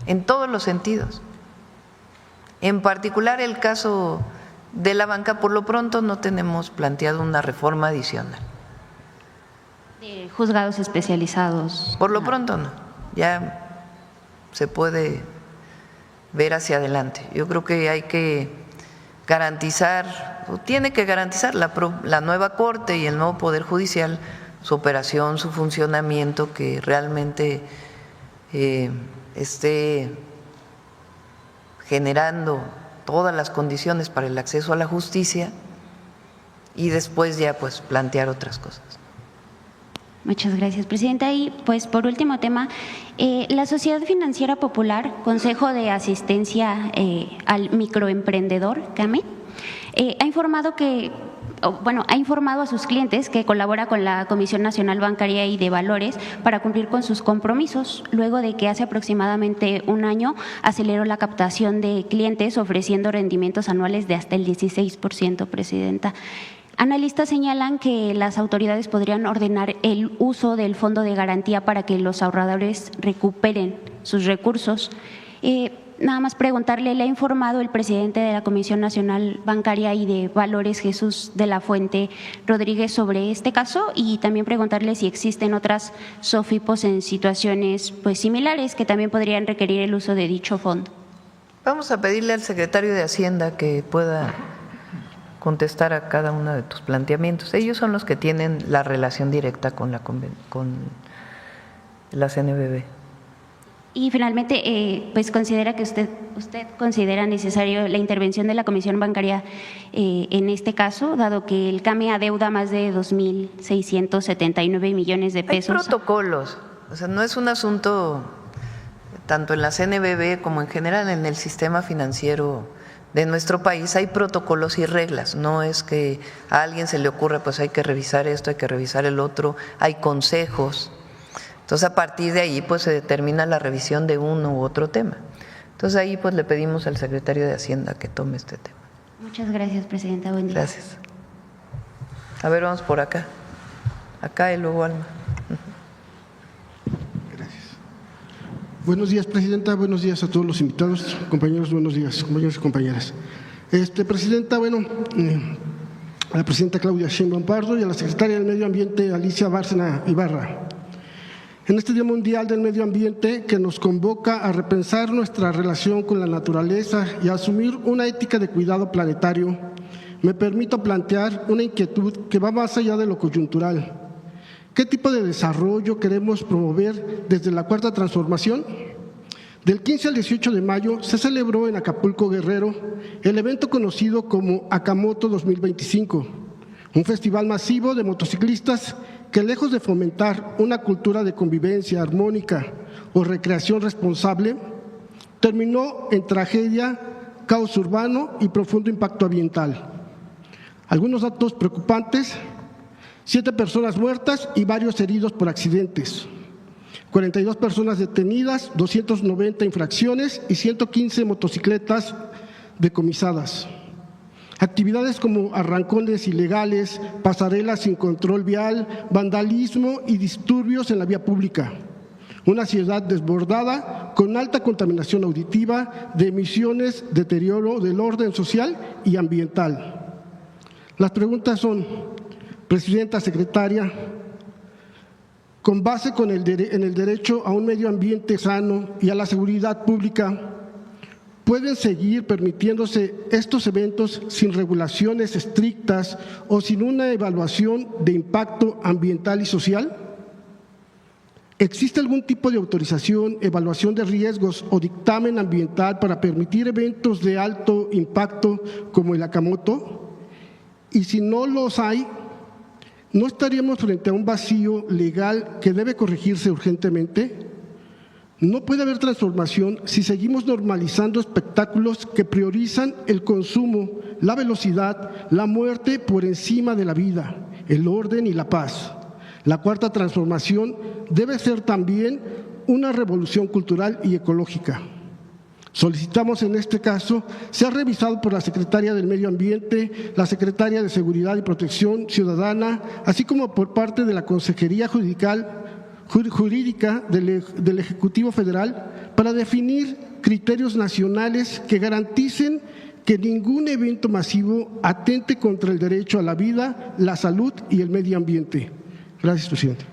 en todos los sentidos. En particular el caso de la banca, por lo pronto no tenemos planteado una reforma adicional. De juzgados especializados. Por lo pronto no, ya se puede ver hacia adelante. Yo creo que hay que garantizar, o tiene que garantizar la nueva Corte y el nuevo Poder Judicial su operación, su funcionamiento, que realmente esté generando todas las condiciones para el acceso a la justicia y después ya pues plantear otras cosas. Muchas gracias, Presidenta. Y pues por último tema, la Sociedad Financiera Popular, Consejo de Asistencia al Microemprendedor, CAME, ha informado a sus clientes que colabora con la Comisión Nacional Bancaria y de Valores para cumplir con sus compromisos, luego de que hace aproximadamente un año aceleró la captación de clientes ofreciendo rendimientos anuales de hasta el 16%, Presidenta. Analistas señalan que las autoridades podrían ordenar el uso del fondo de garantía para que los ahorradores recuperen sus recursos. Nada más preguntarle, ¿le ha informado el presidente de la Comisión Nacional Bancaria y de Valores, Jesús de la Fuente Rodríguez, sobre este caso? Y también preguntarle si existen otras SOFIPOS en situaciones pues similares que también podrían requerir el uso de dicho fondo. Vamos a pedirle al secretario de Hacienda que pueda contestar a cada uno de tus planteamientos. Ellos son los que tienen la relación directa con la CNBV. Y finalmente, pues considera que usted considera necesario la intervención de la Comisión Bancaria en este caso, dado que el CAME adeuda más de 2.679 millones de pesos. Hay protocolos, o sea, no es un asunto tanto en la CNBV como en general en el sistema financiero de nuestro país. Hay protocolos y reglas, no es que a alguien se le ocurra pues hay que revisar esto, hay que revisar el otro, hay consejos. Entonces a partir de ahí pues se determina la revisión de uno u otro tema. Entonces ahí pues le pedimos al secretario de Hacienda que tome este tema. Muchas gracias, Presidenta. Buen día. Gracias. A ver, vamos por acá. Acá y luego Alma. Buenos días, Presidenta. Buenos días a todos los invitados. Compañeros, buenos días, compañeros y compañeras. Presidenta, a la Presidenta Claudia Sheinbaum Pardo y a la Secretaria del Medio Ambiente, Alicia Bárcena Ibarra. En este Día Mundial del Medio Ambiente, que nos convoca a repensar nuestra relación con la naturaleza y a asumir una ética de cuidado planetario, me permito plantear una inquietud que va más allá de lo coyuntural. ¿Qué tipo de desarrollo queremos promover desde la Cuarta Transformación? Del 15 al 18 de mayo se celebró en Acapulco, Guerrero, el evento conocido como Acamoto 2025, un festival masivo de motociclistas que, lejos de fomentar una cultura de convivencia armónica o recreación responsable, terminó en tragedia, caos urbano y profundo impacto ambiental. Algunos datos preocupantes: 7 personas muertas y varios heridos por accidentes, 42 personas detenidas, 290 infracciones y 115 motocicletas decomisadas. Actividades como arrancones ilegales, pasarelas sin control vial, vandalismo y disturbios en la vía pública. Una ciudad desbordada con alta contaminación auditiva, de emisiones, deterioro del orden social y ambiental. Las preguntas son: Presidenta, Secretaria, con base en el derecho a un medio ambiente sano y a la seguridad pública, ¿pueden seguir permitiéndose estos eventos sin regulaciones estrictas o sin una evaluación de impacto ambiental y social? ¿Existe algún tipo de autorización, evaluación de riesgos o dictamen ambiental para permitir eventos de alto impacto como el Acamoto? Y si no los hay, ¿no estaríamos frente a un vacío legal que debe corregirse urgentemente? No puede haber transformación si seguimos normalizando espectáculos que priorizan el consumo, la velocidad, la muerte por encima de la vida, el orden y la paz. La Cuarta Transformación debe ser también una revolución cultural y ecológica. Solicitamos en este caso sea revisado por la Secretaria del Medio Ambiente, la Secretaria de Seguridad y Protección Ciudadana, así como por parte de la Consejería Jurídica del Ejecutivo Federal, para definir criterios nacionales que garanticen que ningún evento masivo atente contra el derecho a la vida, la salud y el medio ambiente. Gracias, Presidente.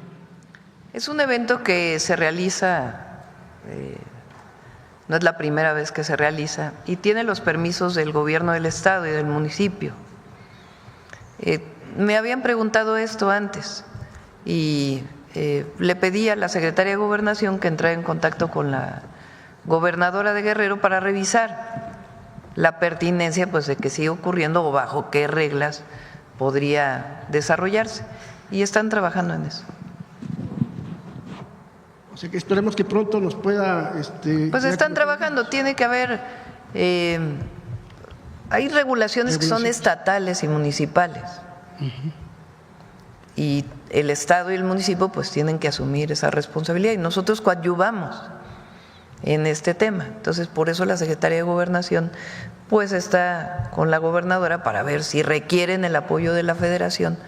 Es un evento que se realiza no es la primera vez que se realiza y tiene los permisos del gobierno del estado y del municipio. Me habían preguntado esto antes y le pedí a la Secretaría de Gobernación que entrara en contacto con la gobernadora de Guerrero para revisar la pertinencia pues de que siga ocurriendo o bajo qué reglas podría desarrollarse, y están trabajando en eso. O sea que esperemos que pronto nos pueda… Pues están trabajando, tiene que haber… hay regulaciones que son estatales y municipales. Y el Estado y el municipio pues tienen que asumir esa responsabilidad y nosotros coadyuvamos en este tema. Entonces, por eso la Secretaría de Gobernación pues está con la gobernadora para ver si requieren el apoyo de la Federación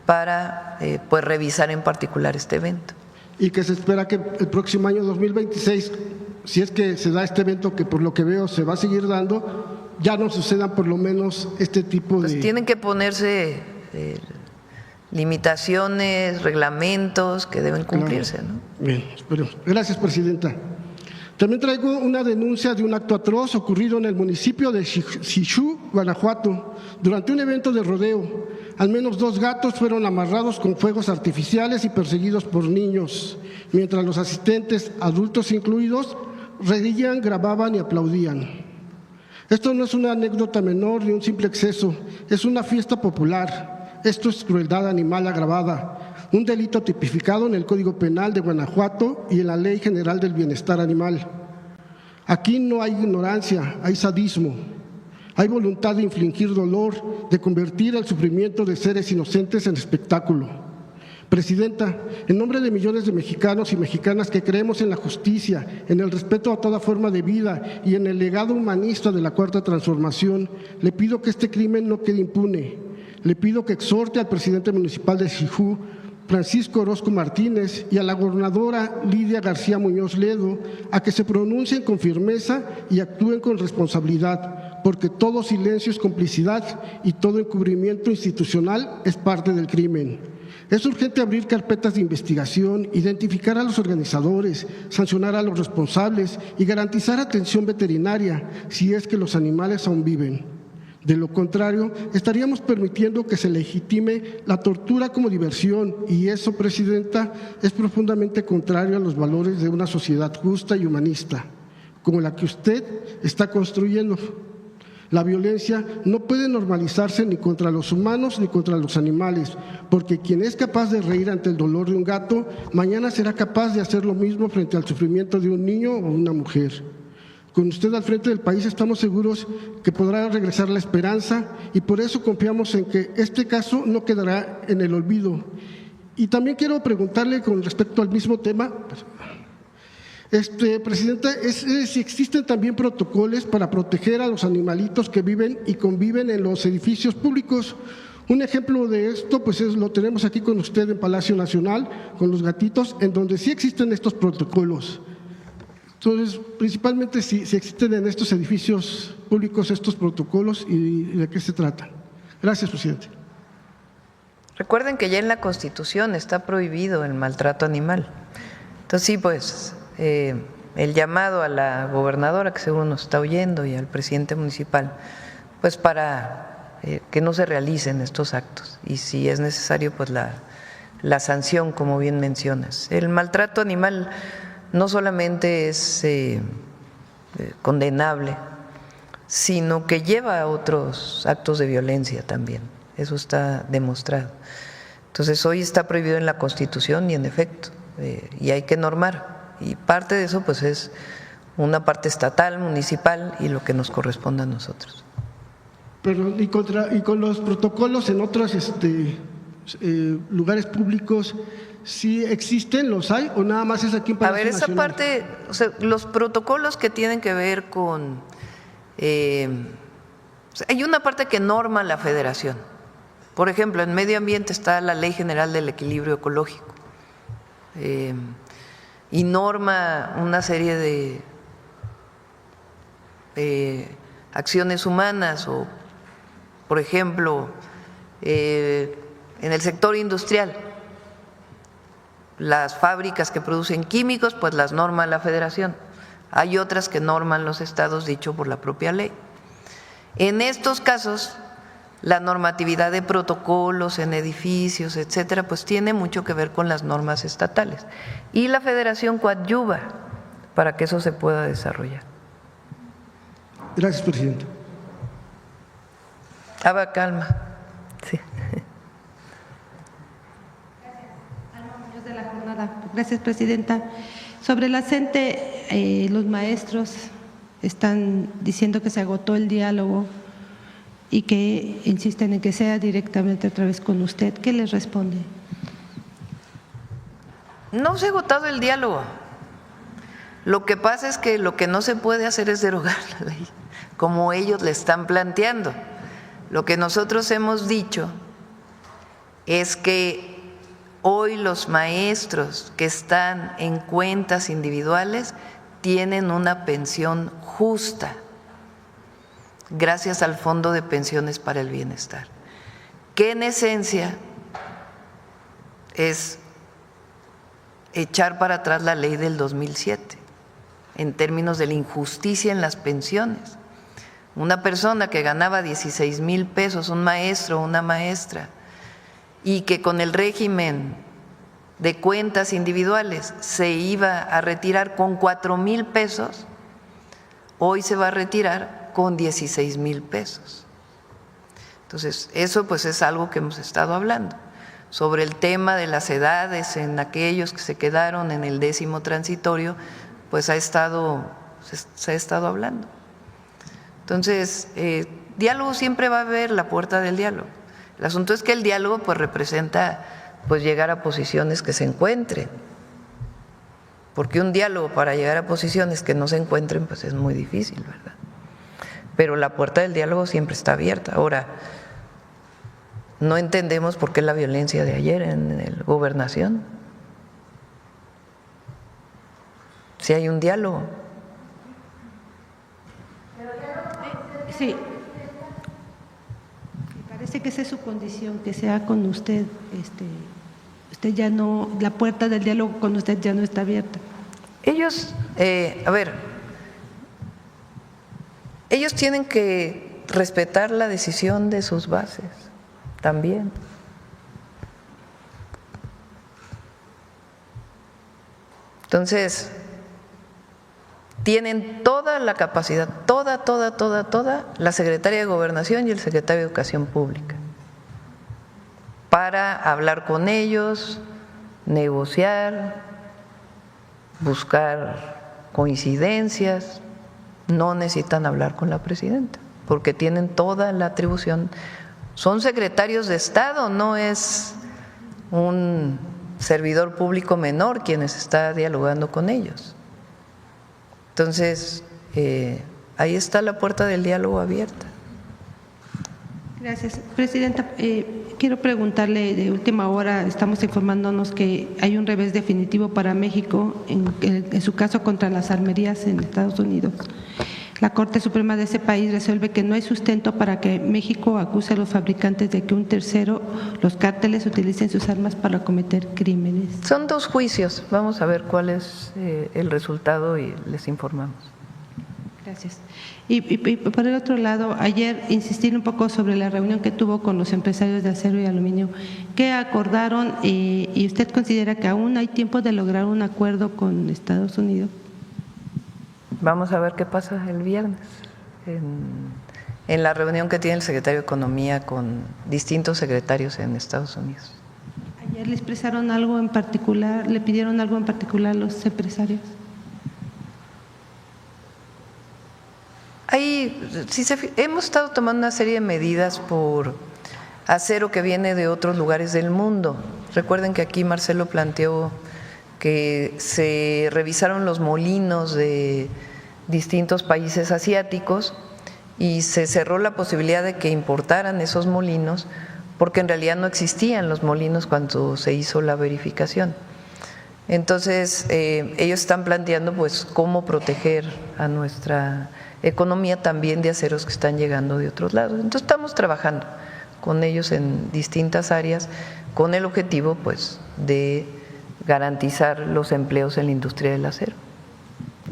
para pues revisar en particular este evento. Y que se espera que el próximo año 2026, si es que se da este evento, que por lo que veo se va a seguir dando, ya no sucedan por lo menos este tipo de… Pues tienen que ponerse limitaciones, reglamentos que deben cumplirse, ¿no? Bien, esperemos. Gracias, presidenta. También traigo una denuncia de un acto atroz ocurrido en el municipio de Xixú, Guanajuato, durante un evento de rodeo. Al menos 2 gatos fueron amarrados con fuegos artificiales y perseguidos por niños, mientras los asistentes, adultos incluidos, reían, grababan y aplaudían. Esto no es una anécdota menor ni un simple exceso, es una fiesta popular. Esto es crueldad animal agravada, un delito tipificado en el Código Penal de Guanajuato y en la Ley General del Bienestar Animal. Aquí no hay ignorancia, hay sadismo, hay voluntad de infligir dolor, de convertir el sufrimiento de seres inocentes en espectáculo. Presidenta, en nombre de millones de mexicanos y mexicanas que creemos en la justicia, en el respeto a toda forma de vida y en el legado humanista de la Cuarta Transformación, le pido que este crimen no quede impune. Le pido que exhorte al presidente municipal de Xixú, Francisco Orozco Martínez, y a la gobernadora Lidia García Muñoz Ledo a que se pronuncien con firmeza y actúen con responsabilidad, porque todo silencio es complicidad y todo encubrimiento institucional es parte del crimen. Es urgente abrir carpetas de investigación, identificar a los organizadores, sancionar a los responsables y garantizar atención veterinaria si es que los animales aún viven. De lo contrario, estaríamos permitiendo que se legitime la tortura como diversión y eso, presidenta, es profundamente contrario a los valores de una sociedad justa y humanista, como la que usted está construyendo. La violencia no puede normalizarse ni contra los humanos ni contra los animales, porque quien es capaz de reír ante el dolor de un gato, mañana será capaz de hacer lo mismo frente al sufrimiento de un niño o una mujer. Con usted al frente del país estamos seguros que podrá regresar la esperanza y por eso confiamos en que este caso no quedará en el olvido. Y también quiero preguntarle con respecto al mismo tema, presidenta, si existen también protocolos para proteger a los animalitos que viven y conviven en los edificios públicos. Un ejemplo de esto pues lo tenemos aquí con usted en Palacio Nacional, con los gatitos, en donde sí existen estos protocolos. Entonces, principalmente si existen en estos edificios públicos estos protocolos y de qué se trata. Gracias, presidente. Recuerden que ya en la Constitución está prohibido el maltrato animal. Entonces, sí, pues el llamado a la gobernadora, que seguro nos está oyendo, y al presidente municipal, pues para que no se realicen estos actos y si es necesario, pues la sanción, como bien mencionas. El maltrato animal no solamente es condenable, sino que lleva a otros actos de violencia también. Eso está demostrado. Entonces, hoy está prohibido en la Constitución y en efecto, y hay que normar. Y parte de eso pues es una parte estatal, municipal y lo que nos corresponde a nosotros. Pero, ¿y con los protocolos en otros lugares públicos, sí existen, los hay o nada más es aquí en Palacio Nacional? Esa parte, o sea, los protocolos que tienen que ver con… hay una parte que norma la Federación. Por ejemplo, en medio ambiente está la Ley General del Equilibrio Ecológico y norma una serie de acciones humanas o, por ejemplo, en el sector industrial, las fábricas que producen químicos, pues las norma la Federación. Hay otras que norman los estados, dicho por la propia ley. En estos casos, la normatividad de protocolos en edificios, etcétera, pues tiene mucho que ver con las normas estatales. Y la Federación coadyuva para que eso se pueda desarrollar. Gracias, presidenta. Aba, calma. Sí. De la jornada. Gracias, presidenta. Sobre la CENTE, los maestros están diciendo que se agotó el diálogo y que insisten en que sea directamente otra vez con usted. ¿Qué les responde? No se ha agotado el diálogo. Lo que pasa es que lo que no se puede hacer es derogar la ley, como ellos le están planteando. Lo que nosotros hemos dicho es que hoy los maestros que están en cuentas individuales tienen una pensión justa gracias al Fondo de Pensiones para el Bienestar, que en esencia es echar para atrás la ley del 2007 en términos de la injusticia en las pensiones. Una persona que ganaba 16,000 pesos, un maestro o una maestra, y que con el régimen de cuentas individuales se iba a retirar con 4,000 pesos, hoy se va a retirar con 16,000 pesos. Entonces, eso pues es algo que hemos estado hablando. Sobre el tema de las edades en aquellos que se quedaron en el 10º transitorio, pues se ha estado hablando. Entonces, diálogo siempre va a haber, la puerta del diálogo. El asunto es que el diálogo pues representa pues llegar a posiciones que se encuentren, porque un diálogo para llegar a posiciones que no se encuentren pues es muy difícil, ¿verdad? Pero la puerta del diálogo siempre está abierta. Ahora, no entendemos por qué la violencia de ayer en el Gobernación. Si hay un diálogo. Sí. Parece que esa es su condición, que sea con usted. Usted ya no, la puerta del diálogo con usted ya no está abierta. Ellos, ellos tienen que respetar la decisión de sus bases también. Entonces, tienen toda la capacidad, toda la secretaria de Gobernación y el secretario de Educación Pública para hablar con ellos, negociar, buscar coincidencias. No necesitan hablar con la presidenta porque tienen toda la atribución. Son secretarios de Estado, no es un servidor público menor quien está dialogando con ellos. Entonces, ahí está la puerta del diálogo abierta. Gracias. Presidenta, quiero preguntarle, de última hora estamos informándonos que hay un revés definitivo para México, en su caso contra las armerías en Estados Unidos. La Corte Suprema de ese país resuelve que no hay sustento para que México acuse a los fabricantes de que un tercero, los cárteles, utilicen sus armas para cometer crímenes. Son 2 juicios, vamos a ver cuál es el resultado y les informamos. Gracias. Y por el otro lado, ayer insistir un poco sobre la reunión que tuvo con los empresarios de acero y aluminio. ¿Qué acordaron y usted considera que aún hay tiempo de lograr un acuerdo con Estados Unidos? Vamos a ver qué pasa el viernes en la reunión que tiene el secretario de Economía con distintos secretarios en Estados Unidos. ¿Ayer le expresaron algo en particular, le pidieron algo en particular a los empresarios? Hemos estado tomando una serie de medidas por acero que viene de otros lugares del mundo. Recuerden que aquí Marcelo planteó que se revisaron los molinos de distintos países asiáticos y se cerró la posibilidad de que importaran esos molinos porque en realidad no existían los molinos cuando se hizo la verificación. Entonces, ellos están planteando pues cómo proteger a nuestra economía también de aceros que están llegando de otros lados. Entonces, estamos trabajando con ellos en distintas áreas con el objetivo pues de garantizar los empleos en la industria del acero.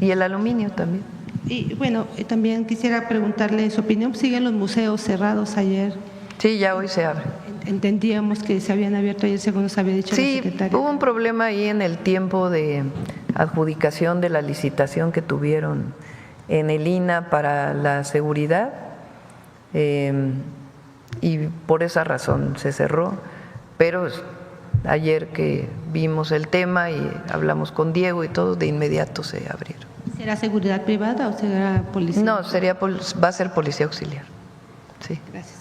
Y el aluminio también. Y bueno, también quisiera preguntarle su opinión. ¿Siguen los museos cerrados ayer? Sí, ya hoy se abre. Entendíamos que se habían abierto ayer, según nos había dicho Sí, la secretaria. hubo un problema ahí en el tiempo de adjudicación de la licitación que tuvieron en el INAH para la seguridad y por esa razón se cerró, pero ayer que vimos el tema y hablamos con Diego y todo, de inmediato se abrieron. ¿Será seguridad privada o será policía? No, va a ser policía auxiliar. Sí. Gracias.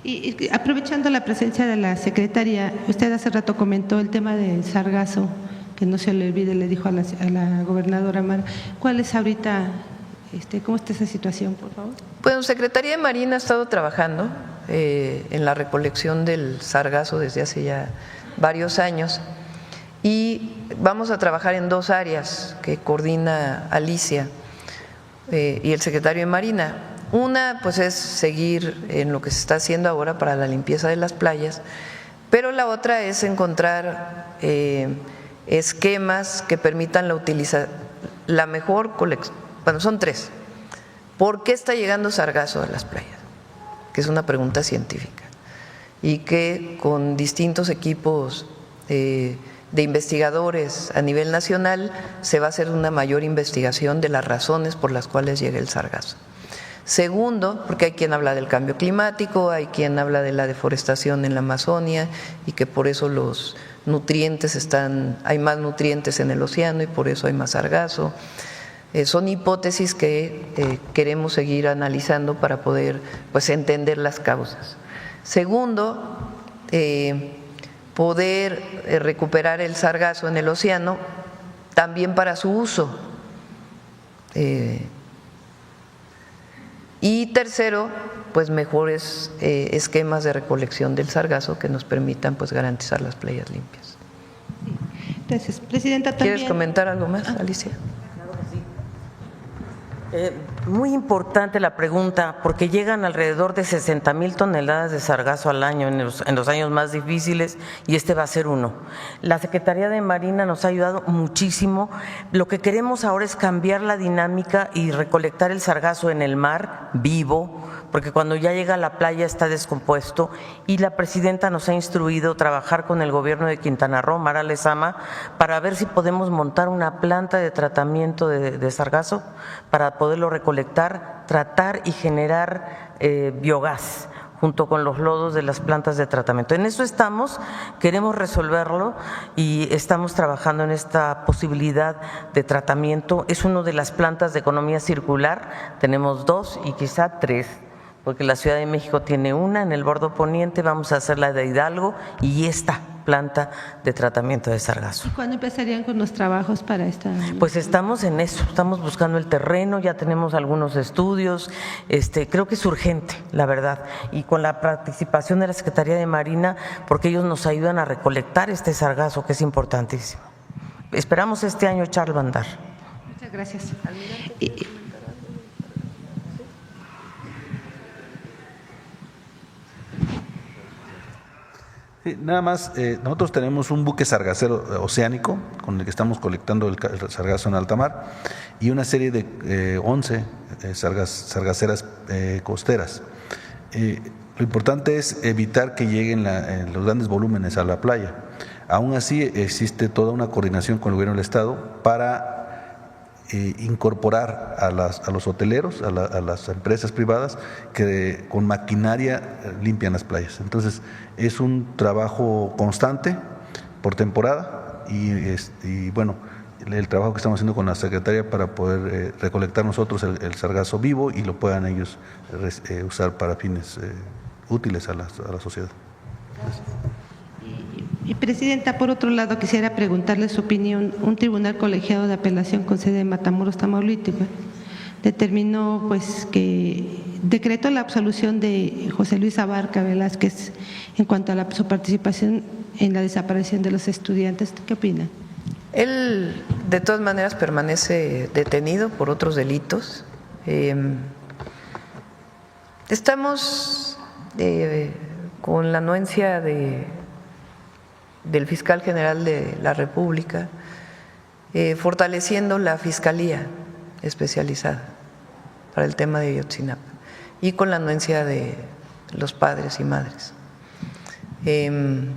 Y aprovechando la presencia de la secretaria, usted hace rato comentó el tema del sargazo, que no se le olvide, le dijo a la gobernadora Mara. ¿Cuál es ahorita, cómo está esa situación, por favor? Bueno, Secretaría de Marina ha estado trabajando en la recolección del sargazo desde hace ya varios años y vamos a trabajar en dos áreas que coordina Alicia y el secretario de Marina. Una, pues, es seguir en lo que se está haciendo ahora para la limpieza de las playas, pero la otra es encontrar esquemas que permitan la mejor colección. Bueno, son tres. ¿Por qué está llegando sargazo a las playas? Que es una pregunta científica y que con distintos equipos de investigadores a nivel nacional se va a hacer una mayor investigación de las razones por las cuales llega el sargazo. Segundo, porque hay quien habla del cambio climático, hay quien habla de la deforestación en la Amazonia y que por eso los nutrientes hay más nutrientes en el océano y por eso hay más sargazo. Son hipótesis que queremos seguir analizando para poder, pues, entender las causas. Segundo, poder recuperar el sargazo en el océano también para su uso. Y tercero, pues mejores esquemas de recolección del sargazo que nos permitan, pues, garantizar las playas limpias. Gracias, Presidenta. También. ¿Quieres comentar algo más, Alicia? Muy importante la pregunta, porque llegan alrededor de 60,000 toneladas de sargazo al año en los años más difíciles y este va a ser uno. La Secretaría de Marina nos ha ayudado muchísimo. Lo que queremos ahora es cambiar la dinámica y recolectar el sargazo en el mar vivo, porque cuando ya llega a la playa está descompuesto y la presidenta nos ha instruido trabajar con el gobierno de Quintana Roo, Mara Lezama, para ver si podemos montar una planta de tratamiento de sargazo para poderlo recolectar, tratar y generar biogás junto con los lodos de las plantas de tratamiento. En eso estamos, queremos resolverlo y estamos trabajando en esta posibilidad de tratamiento. Es una de las plantas de economía circular, tenemos 2 y quizá 3. Porque la Ciudad de México tiene una en el bordo poniente, vamos a hacer la de Hidalgo y esta planta de tratamiento de sargazo. ¿Y cuándo empezarían con los trabajos para esta? Pues estamos en eso, estamos buscando el terreno, ya tenemos algunos estudios, creo que es urgente, la verdad, y con la participación de la Secretaría de Marina, porque ellos nos ayudan a recolectar este sargazo que es importantísimo. Esperamos este año echarlo a andar. Muchas gracias. Sí, nada más, nosotros tenemos un buque sargacero oceánico con el que estamos colectando el sargazo en alta mar y una serie de 11 sargaceras costeras. Lo importante es evitar que lleguen los grandes volúmenes a la playa. Aún así, existe toda una coordinación con el gobierno del Estado para incorporar a los hoteleros, a las empresas privadas que con maquinaria limpian las playas. Entonces, es un trabajo constante por temporada y bueno, el trabajo que estamos haciendo con la Secretaría para poder recolectar nosotros el sargazo vivo y lo puedan ellos usar para fines útiles a la sociedad. Y Presidenta, por otro lado, quisiera preguntarle su opinión. Un tribunal colegiado de apelación con sede en Matamoros, Tamaulipas, determinó, pues, que decretó la absolución de José Luis Abarca Velázquez en cuanto a su participación en la desaparición de los estudiantes. ¿Qué opina? Él, de todas maneras, permanece detenido por otros delitos. Estamos con la anuencia del fiscal general de la República fortaleciendo la fiscalía especializada para el tema de Ayotzinapa y con la anuencia de los padres y madres. Entonces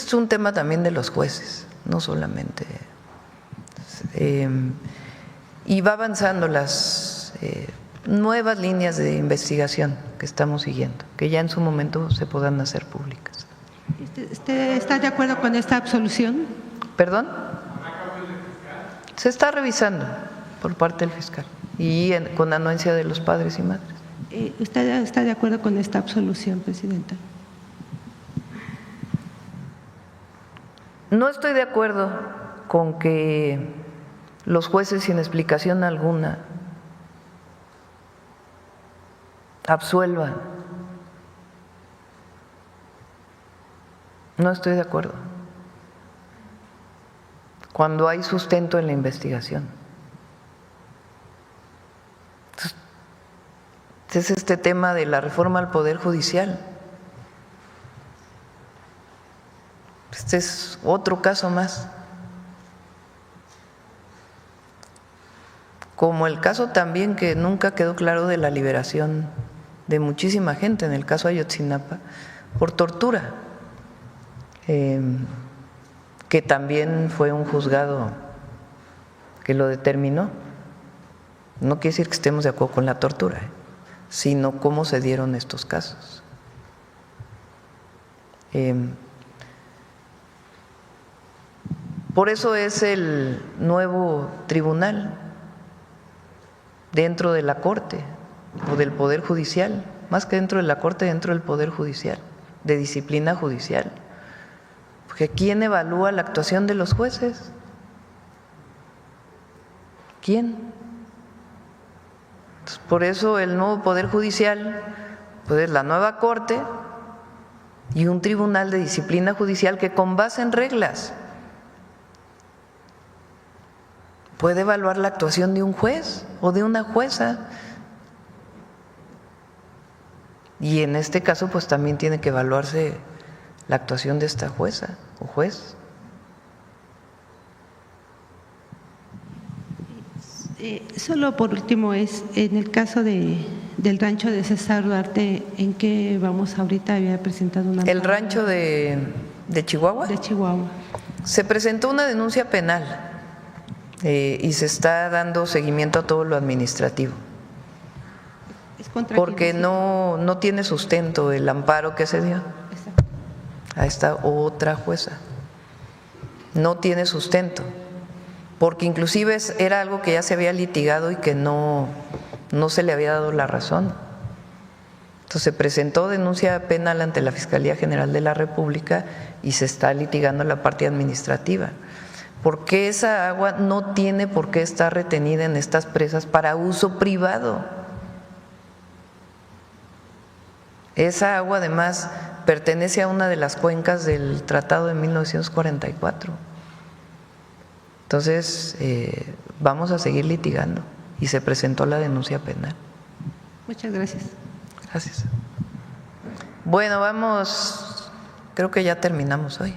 es un tema también de los jueces, no solamente. Y va avanzando las nuevas líneas de investigación que estamos siguiendo, que ya en su momento se podrán hacer públicas. ¿Usted está de acuerdo con esta absolución? ¿Perdón? Se está revisando por parte del fiscal y con anuencia de los padres y madres. ¿Usted está de acuerdo con esta absolución, presidenta? No estoy de acuerdo con que los jueces sin explicación alguna absuelvan. No estoy de acuerdo. Cuando hay sustento en la investigación. Es este tema de la reforma al Poder Judicial. Este es otro caso más. Como el caso también que nunca quedó claro de la liberación de muchísima gente, en el caso de Ayotzinapa, por tortura, que también fue un juzgado que lo determinó. No quiere decir que estemos de acuerdo con la tortura, sino cómo se dieron estos casos. Por eso es el nuevo tribunal dentro de la Corte o del Poder Judicial, más que dentro de la Corte, dentro del Poder Judicial, de disciplina judicial. Porque ¿quién evalúa la actuación de los jueces? ¿Quién? Entonces, por eso el nuevo Poder Judicial, pues es la nueva Corte y un tribunal de disciplina judicial que con base en reglas puede evaluar la actuación de un juez o de una jueza. Y en este caso, pues también tiene que evaluarse la actuación de esta jueza o juez. Solo por último, en el caso del rancho de César Duarte, ¿en qué vamos ahorita? Había presentado una… El rancho de Chihuahua. De Chihuahua. Se presentó una denuncia penal y se está dando seguimiento a todo lo administrativo. ¿Es contra porque quién? no tiene sustento el amparo que se dio a esta otra jueza. No tiene sustento, porque inclusive era algo que ya se había litigado y que no se le había dado la razón. Entonces se presentó denuncia penal ante la Fiscalía General de la República y se está litigando la parte administrativa. Porque esa agua no tiene por qué estar retenida en estas presas para uso privado. Esa agua además pertenece a una de las cuencas del Tratado de 1944. Entonces, vamos a seguir litigando y se presentó la denuncia penal. Muchas gracias. Gracias. Bueno, creo que ya terminamos hoy.